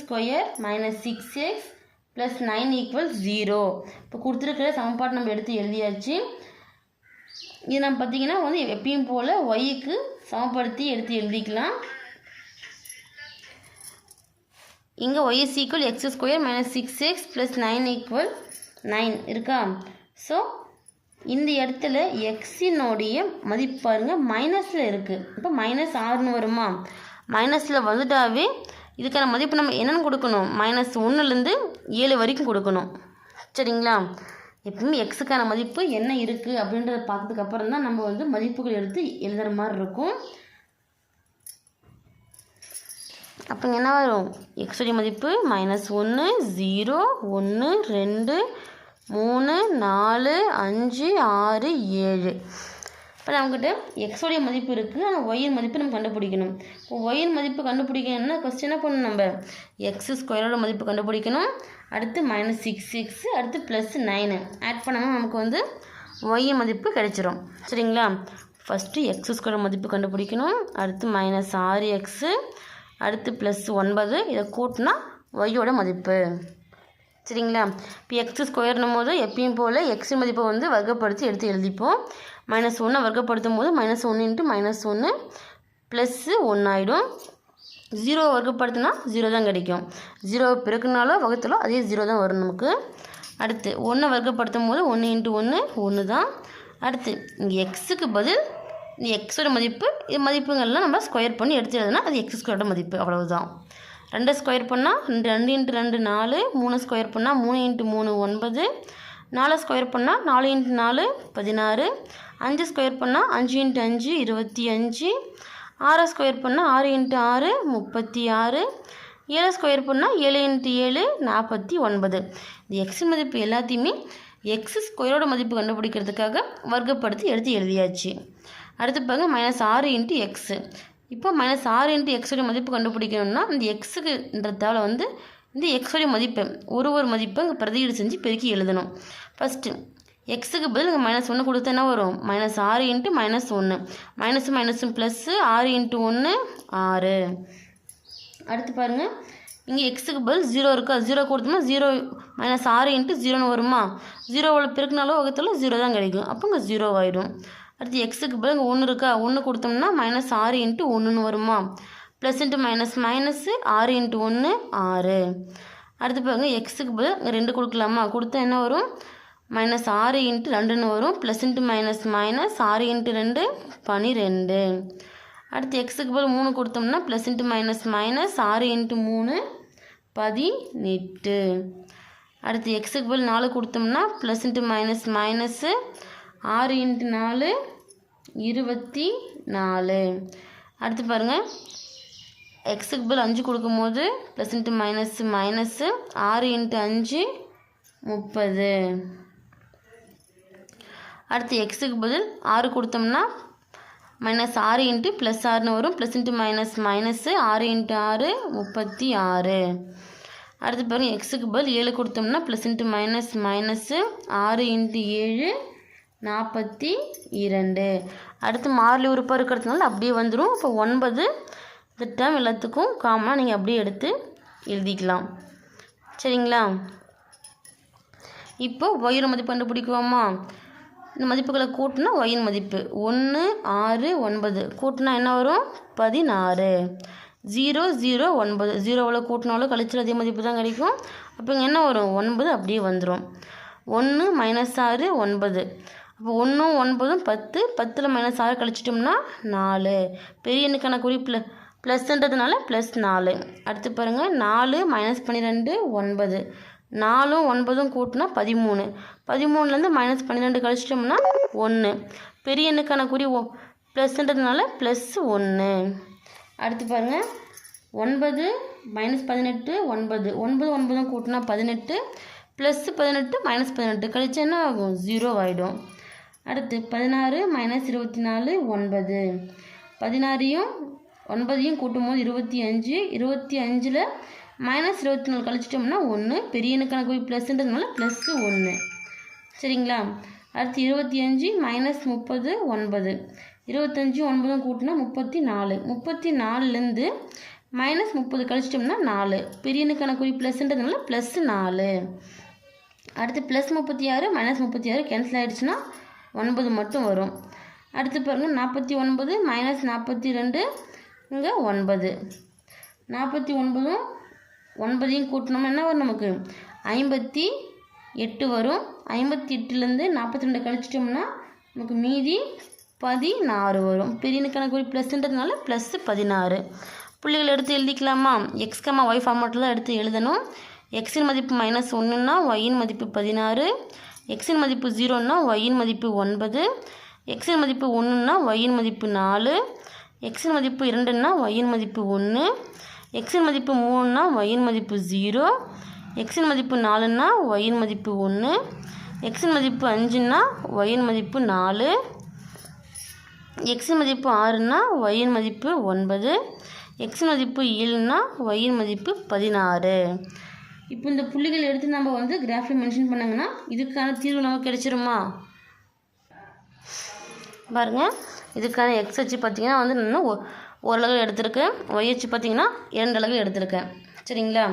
6x + 9 = 0. இப்போ கொடுத்துருக்கிற சமன்பாடு நம்ம எடுத்து எழுதியாச்சு. இது நம்ம பார்த்திங்கன்னா வந்து எப்பயும் போல் ஒய்க்கு சமப்படுத்தி எடுத்து எழுதிக்கலாம். இங்கே y = x² - 6x + 9 = 9 இருக்கா? ஸோ இந்த இடத்துல எக்ஸினுடைய மதிப்பு பாருங்கள் மைனஸில் இருக்குது. இப்போ -6ன்னு வருமா? மைனஸில் வந்துட்டாவே இதுக்கான மதிப்பு நம்ம என்னென்னு கொடுக்கணும்? -1லேருந்து 7 வரைக்கும் கொடுக்கணும். சரிங்களா? எப்பவுமே எக்ஸுக்கான மதிப்பு என்ன இருக்குது அப்படின்றத பார்த்ததுக்கப்புறம் தான் நம்ம வந்து மதிப்புகள் எடுத்து எழுதுகிற மாதிரி இருக்கும். அப்போ என்ன வரும்? எக்ஸுடைய மதிப்பு -1, 0, 1, 2, 3, 4, 5, 6, 7. இப்போ நம்மக்கிட்ட எக்ஸோடைய மதிப்பு இருக்குது, ஆனால் ஒய்யின் மதிப்பு நம்ம கண்டுபிடிக்கணும். இப்போ ஒய்யின் மதிப்பு கண்டுபிடிக்கணும்னா ஃபஸ்ட் என்ன பண்ணணும்? நம்ம x² மதிப்பு கண்டுபிடிக்கணும். அடுத்து -6x, அடுத்து +9 ஆட் பண்ணாமல் நமக்கு வந்து ஒய்யின் மதிப்பு கிடைச்சிரும். சரிங்களா? ஃபஸ்ட்டு x² மதிப்பு கண்டுபிடிக்கணும். அடுத்து -6x, அடுத்து +9, இதை கூட்டினா ஒய்யோட மதிப்பு. சரிங்களா? இப்போ x² போது எப்பயும் போல் எக்ஸ் மதிப்பை வந்து வர்க்கப்படுத்தி எடுத்து எழுதிப்போம். -1 வர்க்கப்படுத்தும் போது -1 × -1 +1 ஆகிடும். 0 வர்க்கப்படுத்தினா 0 தான் கிடைக்கும். 0 பெருக்குனாலோ வகுத்தாலோ அதே 0 தான் வரும் நமக்கு. அடுத்து 1 வர்க்கப்படுத்தும் போது 1 × 1 1 தான். அடுத்து இங்கே எக்ஸுக்கு பதில் இந்த எக்ஸோட மதிப்பு, இது மதிப்புங்கள்லாம் நம்ம ஸ்கொயர் பண்ணி எடுத்து எழுதுனா அது x² மதிப்பு. அவ்வளவுதான். 2 ஸ்கொயர் பண்ணால் 2 × 2 4, 3 ஸ்கொயர் பண்ணால் 3 × 3 9, 4 ஸ்கொயர் பண்ணால் 4 × 4 16, 5 ஸ்கொயர் பண்ணால் 5 × 5 25, 6 ஸ்கொயர் பண்ணால் 6 × 6 36, 7 ஸ்கொயர் பண்ணால் 7 × 7 49. இந்த எக்ஸ் மதிப்பு எல்லாத்தையுமே x² மதிப்பு கண்டுபிடிக்கிறதுக்காக வர்க்கப்படுத்தி எடுத்து எழுதியாச்சு. அடுத்து பாருங்கள் -6 × x. இப்போ -6 × x மதிப்பு கண்டுபிடிக்கணும்னா இந்த எக்ஸுக்குன்றதால வந்து இந்த எக்ஸோடைய மதிப்பை ஒரு மதிப்பை இங்கே பிரதியீடு செஞ்சு பெருக்கி எழுதணும். ஃபஸ்ட்டு எக்ஸுக்கு பதில் இங்கே -1 கொடுத்தா என்ன வரும்? -6 × -1, மைனஸும் ப்ளஸ்ஸு 6 × 1 6. அடுத்து பாருங்கள், இங்கே எக்ஸுக்கு பதில் 0 இருக்கா? 0 கொடுத்தோம்னா 0 -6 × 0ன்னு வருமா? 0வோட பெருக்கினாலோ வகுத்தாலோ 0 தான் கிடைக்கும். அப்போ இங்கே 0 ஆகிடும். அடுத்து எக்ஸுக்கு பதில் இங்கே 1 இருக்கா? 1 கொடுத்தோம்னா -6 × 1ன்னு வருமா? Plus into minus 6 × 1 6. அடுத்து பாருங்கள், எக்ஸுக்கு பதில் இங்கே 2 கொடுக்கலாமா? கொடுத்தா என்ன வரும்? -6 × 2ன்னு வரும். Plus into minus 6 × 2 12. அடுத்து எக்ஸுக்கு பதில் 3 கொடுத்தோம்னா ப்ளஸ் இன்ட்டு மைனஸ் 6 × 3 18. அடுத்து எக்ஸுக்கு பதில் 4 கொடுத்தோம்னா ப்ளஸ் இன்ட்டு மைனஸ் 6 × 4 24. அடுத்து பாருங்கள், எக்ஸுக்கு பதில் 5 கொடுக்கும்போது ப்ளஸ் இன்ட்டு மைனஸ் 6 × 5 30. அடுத்து எக்ஸுக்கு பதில் 6 கொடுத்தோம்னா -6 × +6ன்னு வரும். Plus into minus 6 × 6 36. அடுத்து பாருங்கள், எக்ஸுக்கு பதில் 7 கொடுத்தோம்னா ப்ளஸ் இன்ட்டு மைனஸ் 6 × 7 42. அடுத்து மாறிலி உறுப்பாக இருக்கிறதுனால அப்படியே வந்துடும். இப்போ 9 இந்த டேர்ம் எல்லாத்துக்கும் காமனாக நீங்கள் அப்படியே எடுத்து எழுதிக்கலாம். சரிங்களா? இப்போ ஒய்யோட மதிப்பு கண்டுபிடிக்குவோமா? இந்த மதிப்புகளை கூட்டினா ஒயின் மதிப்பு 1 6 9 கூட்டினா என்ன வரும் 16. 0 0 9 0வில் கூட்டினாலும் கழிச்சல் அதே மதிப்பு தான் கிடைக்கும். அப்போ இங்கே என்ன வரும் 9 அப்படியே வந்துடும். 1 -6 9. அப்போ 1 9 10 10ல் -6 கழிச்சிட்டோம்னா 4. பெரிய எண்ணுக்கான குறிப்பில் ப்ளஸ்ன்றதுனால +4. அடுத்து பாருங்கள் 4 -12 9. 4 9 கூட்டினா 13. 13லேருந்து -12 கழிச்சிட்டோம்னா 1. பெரிய எண்ணுக்கான குறி ப்ளஸ்ன்றதுனால +1. அடுத்து பாருங்கள் 9 -18 9. 9 9 கூட்டினா 18. +18 -18 கழிச்சா என்ன ஆகும் 0 ஆகிடும். அடுத்து 16 -24 9. 16ஐயும் 9ஐயும் கூட்டும்போது 25. 25ல் -24 கழிச்சிட்டோம்னா 1. பெரிய எண்ணுக்கான குறி ப்ளஸ்ன்றதுனால +1. சரிங்களா. அடுத்து 25 -30 9. 25 9 கூட்டினா 34. 34லேருந்து -30 கழிச்சிட்டோம்னா 4. பெரிய எண்ணுக்கான குறி ப்ளஸ்ன்றதுனால +4. அடுத்து +36 -36 கேன்சல் ஆகிடுச்சுன்னா 9 மட்டும் வரும். அடுத்து பாருங்கள் 49 -42 இங்கே 9. 49 9ஐயும் கூட்டினோம்னா என்ன வரும் நமக்கு 58 வரும். 58லேருந்து 42 கழிச்சிட்டோம்னா நமக்கு மீதி 16 வரும். பெரியனுக்கான குறி ப்ளஸ்ன்றதுனால +16. புள்ளிகள் எடுத்து எழுதிக்கலாமா. x, y ஃபார்மேட்டில் தான் எடுத்து எழுதணும். எக்ஸின் மதிப்பு -1ன்னா ஒயின் மதிப்பு 16. எக்ஸின் மதிப்பு 0ன்னா ஒயின் மதிப்பு 9. எக்ஸின் மதிப்பு 1ன்னா ஒயின் மதிப்பு 4. எக்ஸின் மதிப்பு 2ன்னா ஒயின் மதிப்பு 1. எக்ஸின் மதிப்பு 3ன்னா ஒயின் மதிப்பு 0. எக்ஸின் மதிப்பு 4ன்னா ஒயின் மதிப்பு 1. எக்ஸின் மதிப்பு 5ன்னா ஒயின் மதிப்பு 4. எக்ஸின் மதிப்பு 6ன்னா ஒயின் மதிப்பு 9. எக்ஸின் மதிப்பு 7ன்னா ஒயின் மதிப்பு 16. இப்போ இந்த புள்ளிகள் எடுத்து நம்ம வந்து கிராஃபில் மென்ஷன் பண்ணாங்கன்னா இதுக்கான தீர்வு நமக்கு கிடைச்சிருமா. பாருங்கள், இதுக்கான எக்ஸ் அச்சு பார்த்திங்கன்னா வந்து நான் ஒரு அலகு எடுத்திருக்கேன். ஒய் அச்சு பார்த்திங்கன்னா 2 அலகு எடுத்திருக்கேன். சரிங்களா.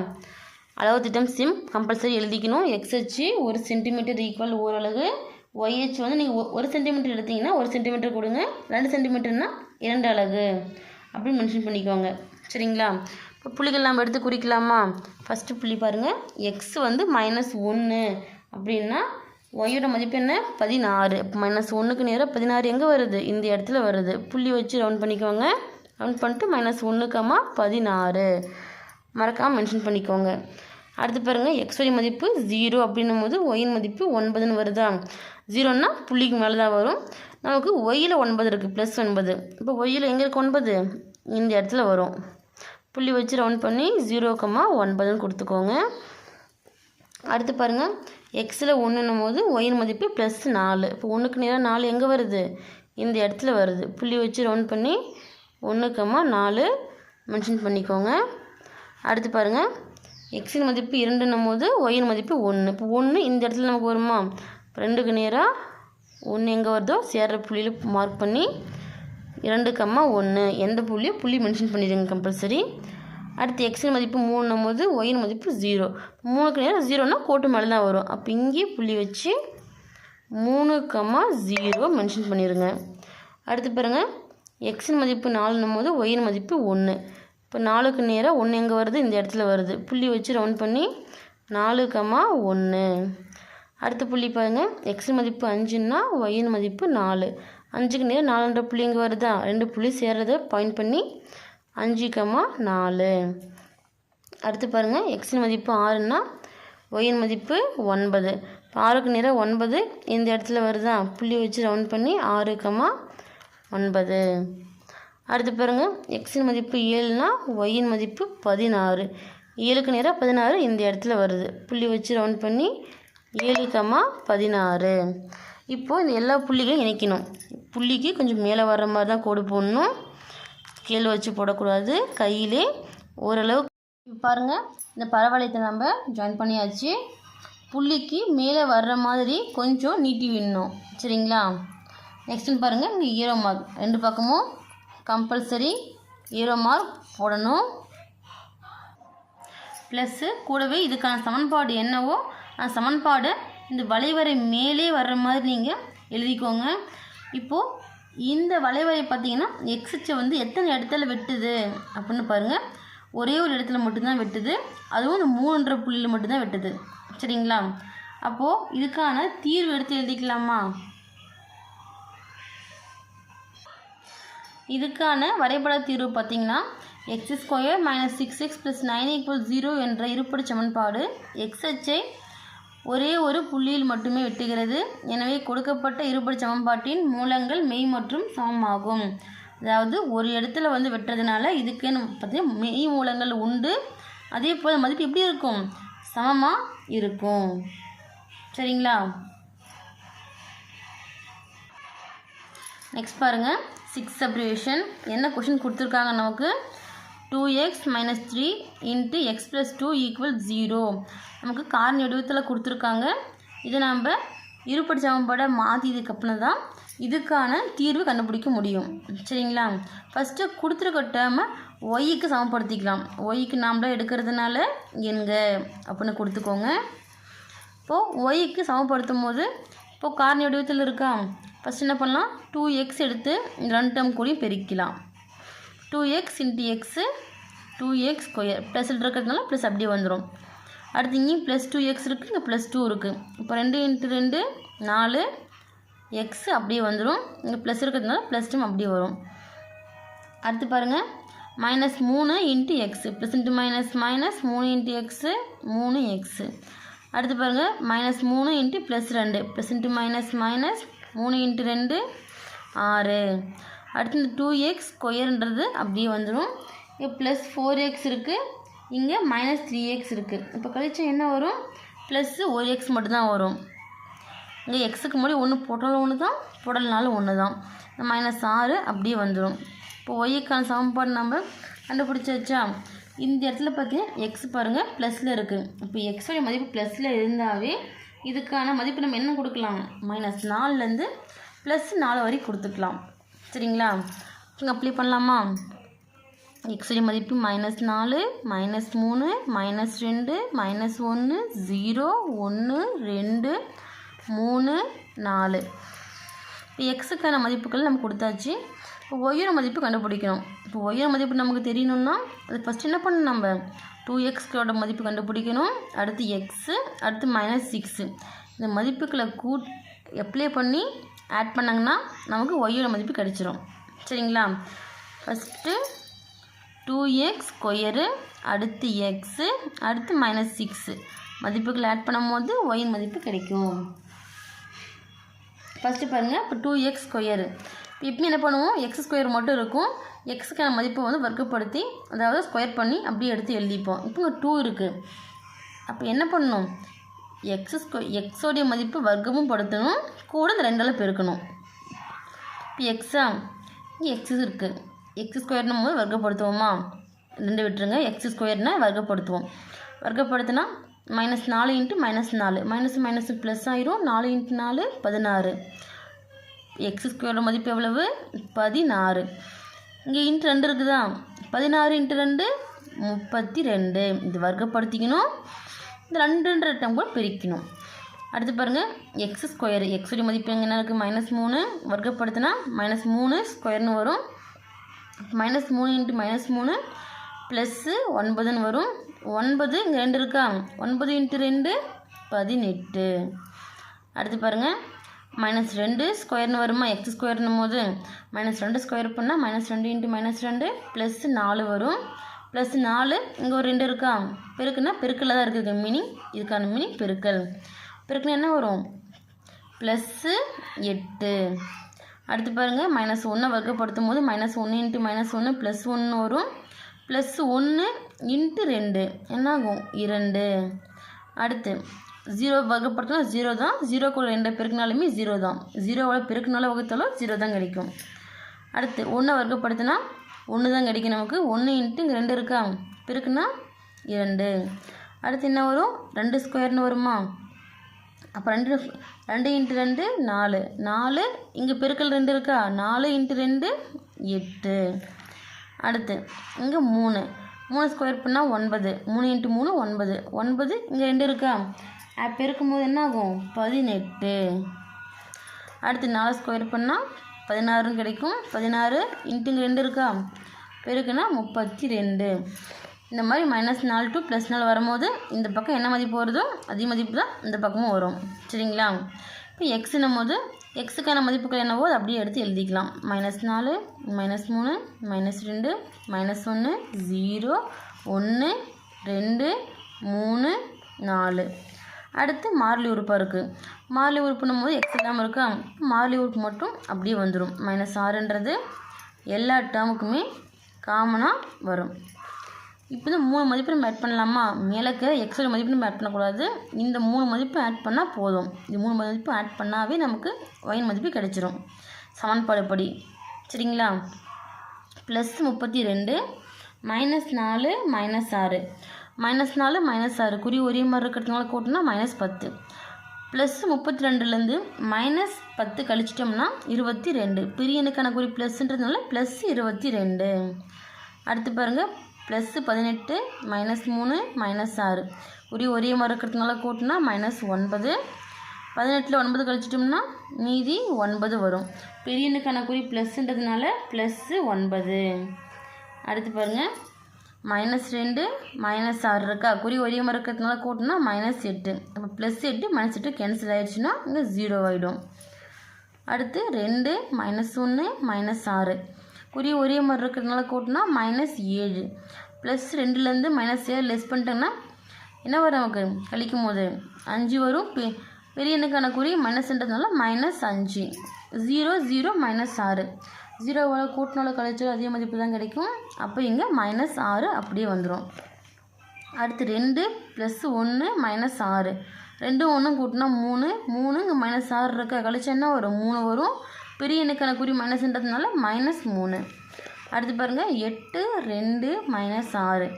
அளவு திட்டம் சிம் கம்பல்சரி எழுதிக்கணும். எக்ஸ் அச்சு 1 சென்டிமீட்டர் ஈக்குவல் 1 அலகு. ஒய் அச்சு வந்து நீங்கள் 1 சென்டிமீட்டர் எடுத்திங்கன்னா 1 சென்டிமீட்டர் கொடுங்க. 2 சென்டிமீட்டர்னா 2 அலகு அப்படின்னு மென்ஷன் பண்ணிக்கோங்க. சரிங்களா. இப்போ புள்ளிகள் நம்ம எடுத்து குறிக்கலாமா. ஃபஸ்ட்டு புள்ளி பாருங்கள், எக்ஸ் வந்து -1 அப்படின்னா ஒய்யோட மதிப்பு என்ன 16. -1க்கு நேராக 16 எங்கே வருது இந்த இடத்துல வருது. புள்ளி வச்சு ரவுண்ட் பண்ணிக்கோங்க. ரவுண்ட் பண்ணிட்டு -1, 16 மறக்காமல் மென்ஷன் பண்ணிக்கோங்க. அடுத்து பாருங்கள், எக்ஸோடைய மதிப்பு 0 அப்படின்னும் போது ஒயின் மதிப்பு 9ன்னு வருதா. 0ன்னா புள்ளிக்கு மேலே தான் வரும். நமக்கு ஒய்யில் 9 இருக்குது +9. இப்போ ஒய்யில் எங்கே இருக்குது 9 இந்த இடத்துல வரும். புள்ளி வச்சு ரவுண்ட் பண்ணி 0, 9ன்னு கொடுத்துக்கோங்க. அடுத்து பாருங்கள், எக்ஸில் 1ன்னும் போது ஒயின் மதிப்பு +4. இப்போ 1க்கு நேராக 4 எங்கே வருது இந்த இடத்துல வருது. புள்ளி வச்சு ரவுண்ட் பண்ணி 1, 4 மென்ஷன் பண்ணிக்கோங்க. அடுத்து பாருங்கள், எக்ஸின் மதிப்பு 2ன்னும் போது ஒயின் மதிப்பு 1. இப்போ 1 இந்த இடத்துல நமக்கு வருமா. 2க்கு நேராக 1 எங்கே வருதோ சேர்ற புள்ளியில் மார்க் பண்ணி 2, 1 எந்த புள்ளி மென்ஷன் பண்ணிடுங்க கம்பல்சரி. அடுத்து எக்ஸின் மதிப்பு 3ன்னும் போது ஒயின் மதிப்பு 0. 3க்கு நேரம் 0ன்னா கோட்டு மேலே தான் வரும். அப்போ இங்கே புள்ளி வச்சு 3, 0 மென்ஷன் பண்ணிடுங்க. அடுத்து பாருங்கள், எக்ஸின் மதிப்பு 4ன்னும் போது ஒயின் மதிப்பு 1. இப்போ 4க்கு நேராக 1 எங்கே வருது இந்த இடத்துல வருது. புள்ளி வச்சு ரவுண்ட் பண்ணி 4, 1. அடுத்த புள்ளி பாருங்கள், எக்ஸின் மதிப்பு 5ன்னா ஒயின் மதிப்பு 4. 5க்கு நேரம் 4ன்ற புள்ளி எங்கே வருதா. 2 புள்ளி சேர்றதை பாயிண்ட் பண்ணி 5, 4. அடுத்து பாருங்கள், எக்ஸின் மதிப்பு 6ன்னா ஒயின் மதிப்பு 9. இப்போ 6க்கு நேரம் 9 இந்த இடத்துல வருதா. புள்ளி வச்சு ரவுண்ட் பண்ணி 6, 9. அடுத்து பாருங்கள், எக்ஸின் மதிப்பு 7ன்னா ஒயின் மதிப்பு 16. 7க்கு நேரம் 16 இந்த இடத்துல வருது. புள்ளி வச்சு ரவுண்ட் பண்ணி 7, 16. இப்போது இந்த எல்லா புள்ளிகளையும் இணைக்கணும். புள்ளிக்கு கொஞ்சம் மேலே வர்ற மாதிரி தான் கோடு போடணும். ஸ்கேல் வச்சு போடக்கூடாது. கையிலே ஓரளவு பாருங்கள், இந்த பரவளையத்தை நம்ம ஜாயின் பண்ணியாச்சு. புள்ளிக்கு மேலே வர்ற மாதிரி கொஞ்சம் நீட்டி விடணும். சரிங்களா. நெக்ஸ்ட்டு பாருங்கள், இங்கே ஈரோ மார்க் 2 பக்கமும் கம்பல்சரி ஈரோ மார்க் போடணும். ப்ளஸ்ஸு கூடவே இதுக்கான சமன்பாடு என்னவோ அந்த சமன்பாடு இந்த வளைவரை மேலே வர்ற மாதிரி நீங்கள் எழுதிக்கோங்க. இப்போது இந்த வளைவரை பார்த்தீங்கன்னா எக்ஸ் அச்சை வந்து எத்தனை இடத்துல வெட்டுது அப்படின்னு பாருங்கள். ஒரே ஒரு இடத்துல மட்டும்தான் வெட்டுது, அதுவும் இந்த 3 புள்ளியில் மட்டும்தான் வெட்டுது. சரிங்களா? அப்போது இதுக்கான தீர்வு எடுத்து எழுதிக்கலாமா? இதுக்கான வரைபட தீர்வு பார்த்திங்கன்னா x² - 6x + 9 = 0 என்ற இருபடி சமன்பாடு எக்ஸ் அச்சை ஒரே ஒரு புள்ளியில் மட்டுமே வெட்டுகிறது. எனவே கொடுக்கப்பட்ட இருபடி சமன்பாட்டின் மூலங்கள் மெய் மற்றும் சமமாகும். அதாவது ஒரு இடத்துல வந்து வெட்டுறதுனால இதுக்குன்னு பார்த்தீங்கன்னா மெய் மூலங்கள் உண்டு. அதே போல் மதிப்பு எப்படி இருக்கும்? சமமாக இருக்கும். சரிங்களா? நெக்ஸ்ட் பாருங்கள் 6th சப்டிவிஷன். என்ன கொஷின் கொடுத்துருக்காங்க நமக்கு? 2x - 3 × x + 2 = 0. நமக்கு காரணி வடிவத்தில் கொடுத்துருக்காங்க. இதை நம்ம இருபடி சமன்பாடை மாற்றியதுக்கப்புறம் தான் இதுக்கான தீர்வு கண்டுபிடிக்க முடியும். சரிங்களா? ஃபஸ்ட்டு கொடுத்துருக்க டேர்மை ஒய்க்கு சமப்படுத்திக்கலாம். ஒய்க்கு நாமளே எடுக்கிறதுனால என்க அப்படின்னு கொடுத்துக்கோங்க. இப்போது ஒய்க்கு சமப்படுத்தும் போது இப்போது காரணி வடிவத்தில் இருக்கா? ஃபஸ்ட் என்ன பண்ணலாம்? 2x எடுத்து இந்த 2 டேர்ம் கூடயும் பெருக்கலாம். 2x × x 2x² ப்ளஸில் இருக்கிறதுனால ப்ளஸ் அப்படியே வந்துடும். அடுத்து இங்கேயும் +2x இருக்குது, இங்கே +2 இருக்குது. இப்போ 2 × 2 4 x அப்படியே வந்துடும். இங்கே ப்ளஸ் இருக்கிறதுனால ப்ளஸ் டேர்ம் அப்படியே வரும். அடுத்து பாருங்கள் -3 × x +× -3 × x 3x. அடுத்து பாருங்கள் -3 × +2 +× -3 × 2 6. அடுத்து இந்த 2x² அப்படியே வந்துடும். இங்கே +4x இருக்குது, இங்கே -3x இருக்குது. இப்போ கழிச்சா என்ன வரும்? +1x மட்டும்தான் வரும். இங்கே எக்ஸுக்கு முன்னாடி ஒன்று போட்டாலும் ஒன்று தான், போடலனாலும் ஒன்று தான். இந்த -6 அப்படியே வந்துடும். இப்போ ஒய்க்கான சமன்பாடு நம்ம கண்டுபிடிச்சாச்சா? இந்த இடத்துல பார்த்தீங்கன்னா எக்ஸ் பாருங்கள் ப்ளஸில் இருக்குது. இப்போ எக்ஸோடைய மதிப்பு ப்ளஸில் இருந்தாவே இதுக்கான மதிப்பு நம்ம என்ன கொடுக்கலாம்? -4லேருந்து +4 வரை கொடுத்துக்கலாம். சரிங்களா? இங்கே அப்ளை பண்ணலாமா? எக்ஸோடைய மதிப்பு -4 -3 -2 -1 0 1 2 3 4. இப்போ எக்ஸுக்கான மதிப்புகள் நம்ம கொடுத்தாச்சு. இப்போ ஒய்யோட மதிப்பு கண்டுபிடிக்கணும். இப்போ ஒய்யோட மதிப்பு நமக்கு தெரியணும்னா அது ஃபஸ்ட்டு என்ன பண்ணணும்? நம்ம 2xோட மதிப்பு கண்டுபிடிக்கணும். அடுத்து எக்ஸு, அடுத்து -6. இந்த மதிப்புகளை அப்ளை பண்ணி ஆட் பண்ணாங்கன்னா நமக்கு ஒய்யோட மதிப்பு கிடைச்சிரும். சரிங்களா? ஃபஸ்ட்டு 2x², அடுத்து எக்ஸு, அடுத்து -6 மதிப்புகளை ஆட் பண்ணும்போது ஒயின் மதிப்பு கிடைக்கும். ஃபஸ்ட்டு பாருங்கள். இப்போ 2x². இப்போ என்ன பண்ணுவோம்? x² மட்டும் இருக்கும். எக்ஸுக்கான மதிப்பை வந்து வர்க்கப்படுத்தி அதாவது ஸ்கொயர் பண்ணி அப்படியே எடுத்து எழுதிப்போம். இப்போ 2 இருக்குது. அப்போ என்ன பண்ணணும்? எக்ஸோடைய மதிப்பு வர்க்கமும் படுத்தணும், கூட இந்த 2ஆல் பெருக்கணும். இப்போ எக்ஸா இங்கே எக்ஸ் இருக்குது. x² போது வர்க்கப்படுத்துவோமா? 2 விட்டுருங்க. x² வர்க்கப்படுத்துவோம். வர்க்கப்படுத்தினா -4 × -4 மைனஸ் ப்ளஸ் ஆயிரும். 4 × 4 16. x² மதிப்பு எவ்வளவு? 16. இங்கே × 2 இருக்குதா? 16 × 2 32. இது வர்க்கப்படுத்திக்கணும். இந்த 2ன்ற டேர்ம் கூட பிரிக்கணும். அடுத்து பாருங்கள் x². எக்ஸோடைய மதிப்பு எங்கே என்ன இருக்குது? -3 வர்க்கப்படுத்தினா -3² வரும். -3 × -3 +9 வரும். 9 இங்கே 2 இருக்கா? 9 × 2 18. அடுத்து பாருங்கள் -2² வருமா? x² போது -2² பண்ணால் -2 × -2 +4 வரும். +4 இங்கே ஒரு 2 இருக்கா? பெருக்குன்னா பெருக்கலில் தான் இருக்குது மீனிங். இதுக்கான மீனிங் பெருக்கல். பெருக்குன்னா என்ன வரும்? +8. அடுத்து பாருங்கள் -1 வர்க்கப்படுத்தும் போது -1 × -1 +1 வரும். +1 × 2 என்னாகும்? 2. அடுத்து 0 வர்க்கப்படுத்தினா 0 தான். 0 கூட 2 பெருக்கினாலுமே 0 தான். 0வோட பெருக்கினாலும் வகுத்தாலும் 0 தான் கிடைக்கும். அடுத்து 1 வர்க்கப்படுத்தினா 1 தான் கிடைக்கும் நமக்கு. 1 × இங்கே 2 இருக்கா? பெருக்குனா 2. அடுத்து என்ன வரும்? 2² வருமா? அப்போ 2 × 2 4. 4 இங்கே பெருக்கல் 2 இருக்கா? 4 × 2 8. அடுத்து இங்கே 3 பண்ணால் 9. 3 × 3 9. 9 இங்கே 2 இருக்கா? பெருக்கும் போது என்ன ஆகும்? 18. அடுத்து 4 ஸ்கொயர் பண்ணால் 16 கிடைக்கும். 16 இன்ட்டு 2 இருக்கா, பெருக்குன்னா 32. இந்த மாதிரி -4 to +4 வரும்போது இந்த பக்கம் என்ன மதிப்பு வருதோ அதே மதிப்பு தான் இந்த பக்கமும் வரும். சரிங்களா? இப்போ எக்ஸுன்னும் போது எக்ஸுக்கான மதிப்புகள் என்னவோ அதை அப்படியே எடுத்து எழுதிக்கலாம். -4 -3 -2 -1 0 1 2 3 4. அடுத்து மாறிலி உறுப்பாக இருக்குது. மாறிலி உறுப்புன்னும் போது எக்ஸ் இல்லாமல் இருக்கா, மாறிலி உறுப்பு மட்டும் அப்படியே வந்துடும். -6ன்றது எல்லா டேர்முக்குமே காமனாக வரும். இப்போ இந்த 3 மதிப்பு நம்ம ஆட் பண்ணலாமா? மேலக்க எக்ஸோட மதிப்பு நம்ம ஆட் பண்ணக்கூடாது. இந்த 3 மதிப்பு ஆட் பண்ணால் போதும். இந்த 3 மதிப்பு ஆட் பண்ணாவே நமக்கு ஒயின் மதிப்பு கிடைச்சிரும் சமன்பாடு படி. சரிங்களா? +32 -4 -6 -4 -6 குறி ஒரே மாதிரி இருக்கிறதுனால கூட்டினா -10. +32லேருந்து -10 கழிச்சிட்டோம்னா 22. பெரிய எண்ணுக்கான குறி ப்ளஸ்ன்றதுனால +22. அடுத்து பாருங்கள் +18 -3 -6 குறி ஒரே மாதிரி இருக்கிறதுனால கூட்டினா -9. 18ல் 9 கழிச்சிட்டோம்னா மீதி 9 வரும். பெரிய எண்ணுக்கான குறி ப்ளஸ்ன்றதுனால +9. அடுத்து பாருங்கள் -2 -6 இருக்கா, குறி ஒரே மாதிரி இருக்கிறதுனால கூட்டினா -8. அப்போ +8 -8 கேன்சல் ஆகிடுச்சுன்னா இங்கே 0 ஆகிடும். அடுத்து 2 -1 -6 குறி ஒரே மாதிரி இருக்கிறதுனால கூட்டினா -7. +2லேருந்து -7 லெஸ் பண்ணிட்டோம்னா என்ன வரும் நமக்கு கழிக்கும் போது 5 வரும். பெரிய எண்ணுக்கான குறி மைனஸ்ன்றதுனால -5. 0 0 -6 0 கூட்டினாலும் கழிச்சாலும் அதே மதிப்பு தான் கிடைக்கும். அப்போ இங்கே -6 அப்படியே வந்துடும். அடுத்து 2 +1 -6 2 1 கூட்டினா 3 3 இங்கே -6 இருக்க கழிச்சா என்ன வரும் 3 வரும். பெரிய எண்ணுக்கான குறி மைனஸ்ன்றதுனால -3. அடுத்து பாருங்கள் 8 2 -6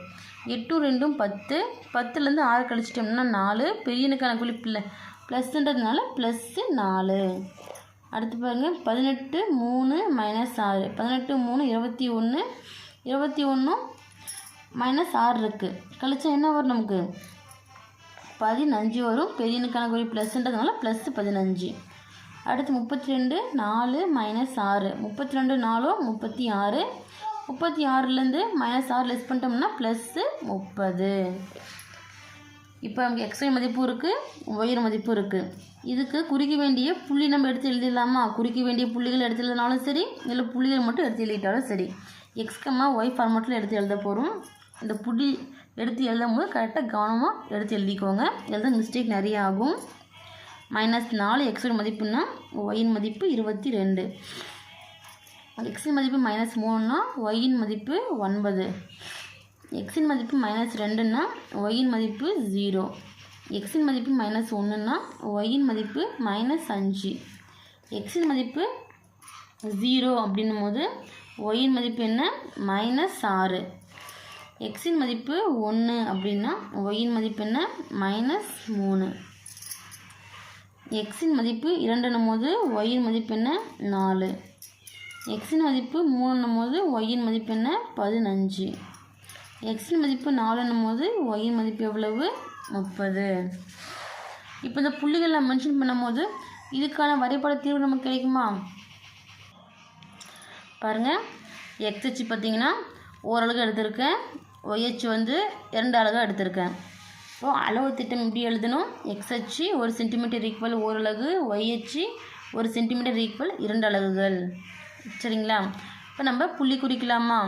8 2 10 10லேருந்து 6 கழிச்சிட்டோம்னா 4. பெரிய எண்ணுக்கான குறி ப்ளஸ்ன்றதுனால +4. அடுத்து பாருங்கள் 18 3 -6 18 3 21 21 -6 இருக்குது கழிச்சா என்ன வரும் நமக்கு 15 வரும். பெரிய எண்ணுக்கான குறி ப்ளஸ்ன்றதுனால +15. அடுத்து 32 4 -6 32 4 36 36லேருந்து -6 லெஸ் பண்ணிட்டோம்னா +30. இப்போ நமக்கு எக்ஸை மதிப்பு இருக்குது, ஒயர் மதிப்பு இருக்குது. இதுக்கு குறிக்க வேண்டிய புள்ளி நம்ம எடுத்து எழுதிடலாமா? குறிக்க வேண்டிய புள்ளிகள் எடுத்து எழுதினாலும் சரி, இல்லை புள்ளிகள் மட்டும் எடுத்து எழுதிட்டாலும் சரி. ஒய் ஃபார்மேட்டில் எடுத்து எழுத போகிறோம். இந்த புள்ளி எடுத்து எழுதும் போது கரெக்டாக கவனமாக எடுத்து எழுதிக்கோங்க. எழுத மிஸ்டேக் நிறைய ஆகும். -4 எக்ஸோட மதிப்புன்னா ஒயின் மதிப்பு 22. எக்ஸின் மதிப்பு -3ன்னா ஒயின் மதிப்பு 9. எக்ஸின் மதிப்பு -2ன்னா ஒயின் மதிப்பு 0. எக்ஸின் மதிப்பு -1ன்னா ஒயின் மதிப்பு -5. எக்ஸின் மதிப்பு 0 அப்படின்னும் போது ஒயின் மதிப்பு என்ன -6. எக்ஸின் மதிப்பு 1 அப்படின்னா ஒயின் மதிப்பு என்ன -3. எக்ஸின் மதிப்பு 2ன்னும் போது ஒயின் மதிப்பு என்ன 4. எக்ஸின் மதிப்பு 3ன்னும் போது ஒயின் மதிப்பு என்ன 15. எக்ஸின் மதிப்பு 4ன்னும் போது ஒயின் மதிப்பு எவ்வளவு 30. இப்போ இந்த புள்ளிகளை மென்ஷன் பண்ணும் போது இதுக்கான வரைபட தீர்வு நமக்கு கிடைக்குமா? பாருங்கள், எக்ஸ் அச்சு பார்த்திங்கன்னா ஓரளவுக்கு எடுத்திருக்கேன், ஒய்ஹெச் வந்து 2 அலகாக எடுத்திருக்கேன். இப்போது அளவு திட்டம் இப்படி எழுதணும். எக்ஸ் அச்சு 1 சென்டிமீட்டர் ஈக்குவல் ஓரலகு, ஒய்ஹெச் 1 சென்டிமீட்டர் ஈக்குவல் 2 அலகுகள். சரிங்களா? இப்போ நம்ம புள்ளி குறிக்கலாமா?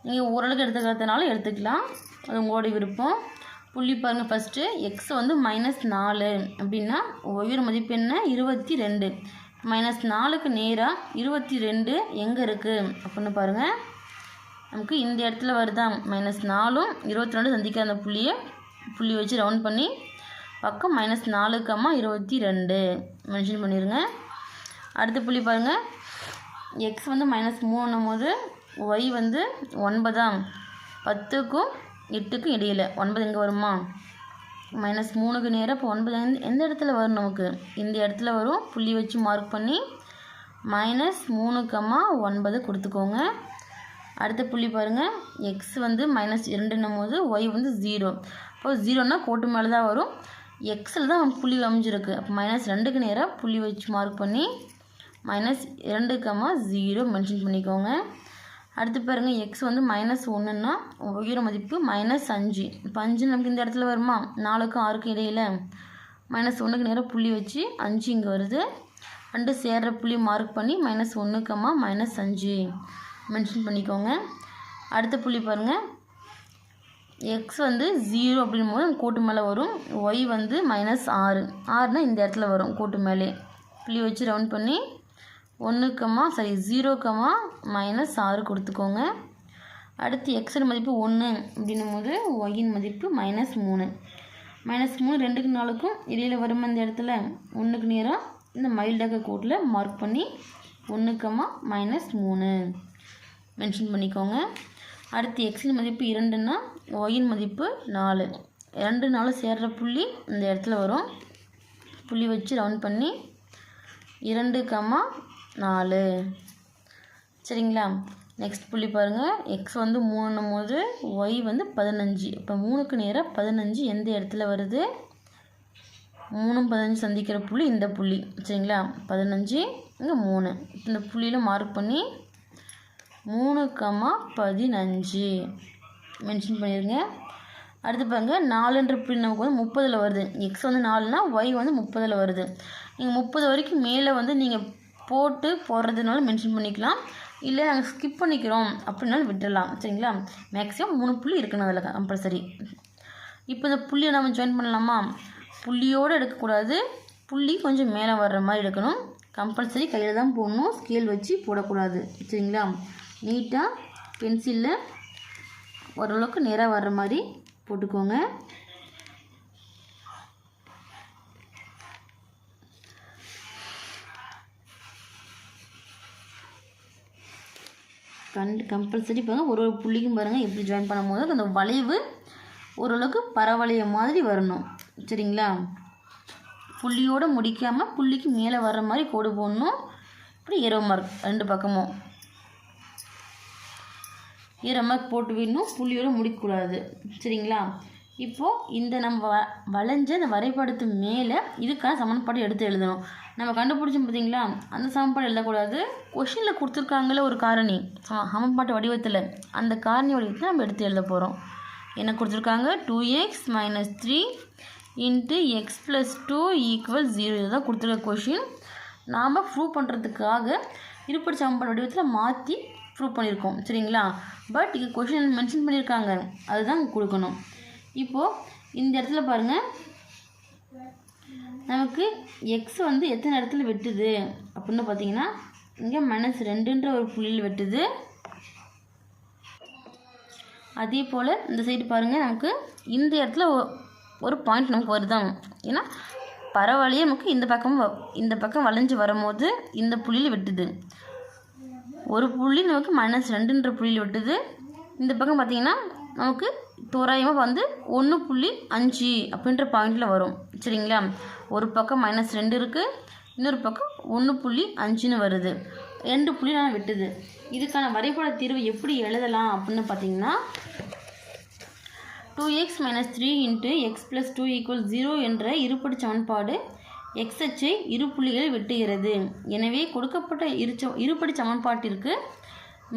நீங்கள் ஓரளவுக்கு எடுத்துக்கிறதுனால எடுத்துக்கலாம், அது உங்களோட விருப்பம். புள்ளி பாருங்கள். ஃபஸ்ட்டு எக்ஸ் வந்து -4 அப்படின்னா ஒவ்வொரு மதிப்பு என்ன 22. -4க்கு நேராக 22 எங்கே இருக்குது அப்படின்னு பாருங்கள். நமக்கு இந்த இடத்துல வருதா -4ம் 22 சந்திக்கிற அந்த புள்ளி வச்சு ரவுண்ட் பண்ணி பக்கம் -4,22 மென்ஷன் பண்ணிடுங்க. அடுத்த புள்ளி பாருங்கள், எக்ஸ் வந்து -3ன்னும் போது ஒய் வந்து 9. 10க்கும் 8க்கும் இடையில் 9 எங்கே வருமா? -3க்கு நேராக. இப்போ 9 எந்த இடத்துல வரும் நமக்கு? இந்த இடத்துல வரும். புள்ளி வச்சு மார்க் பண்ணி -3,9 கொடுத்துக்கோங்க. அடுத்த புள்ளி பாருங்கள், எக்ஸ் வந்து -2ன்னும் போது ஒய் வந்து 0. இப்போ 0ன்னா கோட்டு மேலே தான் வரும். எக்ஸில் தான் புள்ளி அமைஞ்சிருக்கு. அப்போ -2க்கு நேராக புள்ளி வச்சு மார்க் பண்ணி -2,0 மென்ஷன் பண்ணிக்கோங்க. அடுத்து பாருங்கள், எக்ஸ் வந்து -1ன்னா ஒய்யோட மதிப்பு -5. இப்போ 5 நமக்கு இந்த இடத்துல வருமா, 4க்கும் 6க்கும் இடையில் -1க்கு நேராக புள்ளி வச்சு 5 இங்கே வருது. 2 சேர்ற புள்ளி மார்க் பண்ணி -1, -5 மென்ஷன் பண்ணிக்கோங்க. அடுத்த புள்ளி பாருங்கள், எக்ஸ் வந்து 0 அப்படின்னும் போது கோட்டு மேலே வரும். ஒய் வந்து -6. 6னா இந்த இடத்துல வரும் கோட்டு மேலே. புள்ளி வச்சு ரவுண்ட் பண்ணி 0, -6 கொடுத்துக்கோங்க. அடுத்து எக்ஸோட மதிப்பு 1 அப்படின்னும் போது ஒய்யின் மதிப்பு -3. -3 2க்கு 4க்கும் இடையில் வரும். இந்த இடத்துல 1க்கு நேராக இந்த மைல்டாக கோட்டில் மார்க் பண்ணி 1, -3 மென்ஷன் பண்ணிக்கோங்க. அடுத்து எக்ஸின் மதிப்பு 2ன்னா ஒய்யின் மதிப்பு 4. 2, 4 சேர்ற புள்ளி இந்த இடத்துல வரும். புள்ளி வச்சு ரவுண்ட் பண்ணி 2, 4. சரிங்களா? நெக்ஸ்ட் புள்ளி பாருங்கள், எக்ஸ் வந்து 3ன்னும் போது ஒய் வந்து 15. இப்போ 3க்கு நேராக 15 எந்த இடத்துல வருது, 3, 15 சந்திக்கிற புள்ளி இந்த புள்ளி. சரிங்களா? 15 இங்கே 3. இந்த புள்ளியில் மார்க் பண்ணி 3, 15 மென்ஷன் பண்ணிடுங்க. அடுத்து பாருங்கள், 4ன்ற புள்ளி நமக்கு வந்து 30ல் வருது. எக்ஸ் வந்து 4னா ஒய் வந்து 30ல் வருது. நீங்கள் 30 வரைக்கும் மேலே வந்து நீங்கள் போடுறதுனால மென்ஷன் பண்ணிக்கலாம், இல்லை நாங்கள் ஸ்கிப் பண்ணிக்கிறோம் அப்படின்னாலும் விட்டுடலாம். சரிங்களா? மேக்ஸிமம் 3 புள்ளி இருக்கணும் அதில் கம்பல்சரி. இப்போ இந்த புள்ளியை நம்ம ஜாயின் பண்ணலாமா? புள்ளியோடு எடுக்கக்கூடாது, புள்ளி கொஞ்சம் மேலே வர்ற மாதிரி எடுக்கணும். கம்பல்சரி கையில் தான் போடணும், ஸ்கேல் வச்சு போடக்கூடாது. சரிங்களா? நீட்டாக பென்சிலில் ஓரளவுக்கு நேராக வர்ற மாதிரி போட்டுக்கோங்க. கம்பல்சரி பாருங்கள், ஒரு புள்ளிக்கும் பாருங்கள் எப்படி ஜாயின் பண்ணும்போது அந்த வளைவு ஓரளவுக்கு பரவளைய மாதிரி வரணும். சரிங்களா? புள்ளியோடு முடிக்காமல் புள்ளிக்கு மேலே வர்ற மாதிரி கோடு போடணும். இப்படி ஏரோ மார்க் 2 பக்கமும் ஏரோ மார்க் போட்டு விடணும், புள்ளியோடு முடிக்கக்கூடாது. சரிங்களா? இப்போது இந்த நம்ம வளைஞ்ச அந்த வரைபடத்து மேலே இதுக்கான சமன்பாடு எடுத்து எழுதணும். நம்ம கண்டுபிடிச்சோம் பார்த்தீங்களா, அந்த சமன்பாடு எழுதக்கூடாது. கொஷினில் கொடுத்துருக்காங்கள ஒரு காரணி சமன்பாட்டு வடிவத்தில், அந்த காரணி வடிவத்தில் நம்ம எடுத்து எழுத போகிறோம். என்ன கொடுத்துருக்காங்க, 2x - 3 × x + 2 = 0. இதுதான் கொடுத்துருக்க கொஷின். நாம் ப்ரூவ் பண்ணுறதுக்காக இருபடி சமன்பாடு வடிவத்தில் மாற்றி ப்ரூவ் பண்ணியிருக்கோம். சரிங்களா? பட் இங்கே கொஷின் மென்ஷன் பண்ணியிருக்காங்க, அதுதான் கொடுக்கணும். இப்போது இந்த இடத்துல பாருங்கள், நமக்கு எக்ஸ் வந்து எத்தனை இடத்துல வெட்டுது அப்படின்னு பார்த்தீங்கன்னா, இங்கே -2ன்ற ஒரு புள்ளியில் வெட்டுது. அதே போல் இந்த சைடு பாருங்கள், நமக்கு இந்த இடத்துல ஒரு பாயிண்ட் நமக்கு வருதான். ஏன்னா பரவாயில்லையே, நமக்கு இந்த பக்கம் வளைஞ்சு வரும்போது இந்த புள்ளியில் வெட்டுது. ஒரு புள்ளி நமக்கு -2ன்ற புள்ளியில் வெட்டுது. இந்த பக்கம் பார்த்திங்கன்னா நமக்கு தோராயமாக வந்து 1.5 அப்படின்ற பாயிண்டில் வரும். சரிங்களா? ஒரு பக்கம் -2 இருக்குது, இன்னொரு பக்கம் 1.5ன்னு வருது. 2 புள்ளி நான் வெட்டுது. இதுக்கான வரைபட தீர்வு எப்படி எழுதலாம் அப்படின்னு பார்த்தீங்கன்னா, 2x - 3 × x + 2 = 0 என்ற இருபடி சமன்பாடு x அச்சை இரு புள்ளிகளில் வெட்டுகிறது. எனவே கொடுக்கப்பட்ட இருபடி சமன்பாட்டிற்கு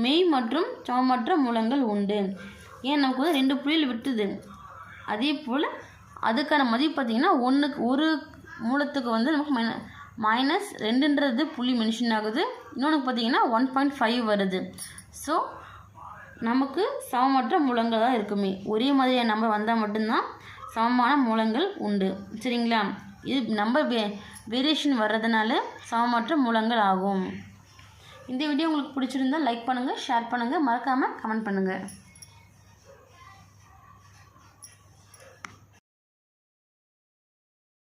மெய் மற்றும் சமமற்ற மூலங்கள் உண்டு. ஏன் நமக்கு வந்து 2 புள்ளியில் வெட்டுது. அதே போல் அதுக்கான மதிப்பு பார்த்திங்கன்னா ஒரு மூலத்துக்கு வந்து நமக்கு -2ன்றது புள்ளி மென்ஷன் ஆகுது. இன்னொன்று பார்த்திங்கன்னா 1.5 வருது. ஸோ நமக்கு சமமற்ற மூலங்கள் தான் இருக்குமே. ஒரே மாதிரியான நம்பர் வந்தால் மட்டும்தான் சமமான மூலங்கள் உண்டு. சரிங்களா? இது நம்பர் வேரியேஷன் வர்றதுனால சமமற்ற மூலங்கள் ஆகும். இந்த வீடியோ உங்களுக்கு பிடிச்சிருந்தால் லைக் பண்ணுங்கள், ஷேர் பண்ணுங்கள், மறக்காமல் கமெண்ட் பண்ணுங்கள்.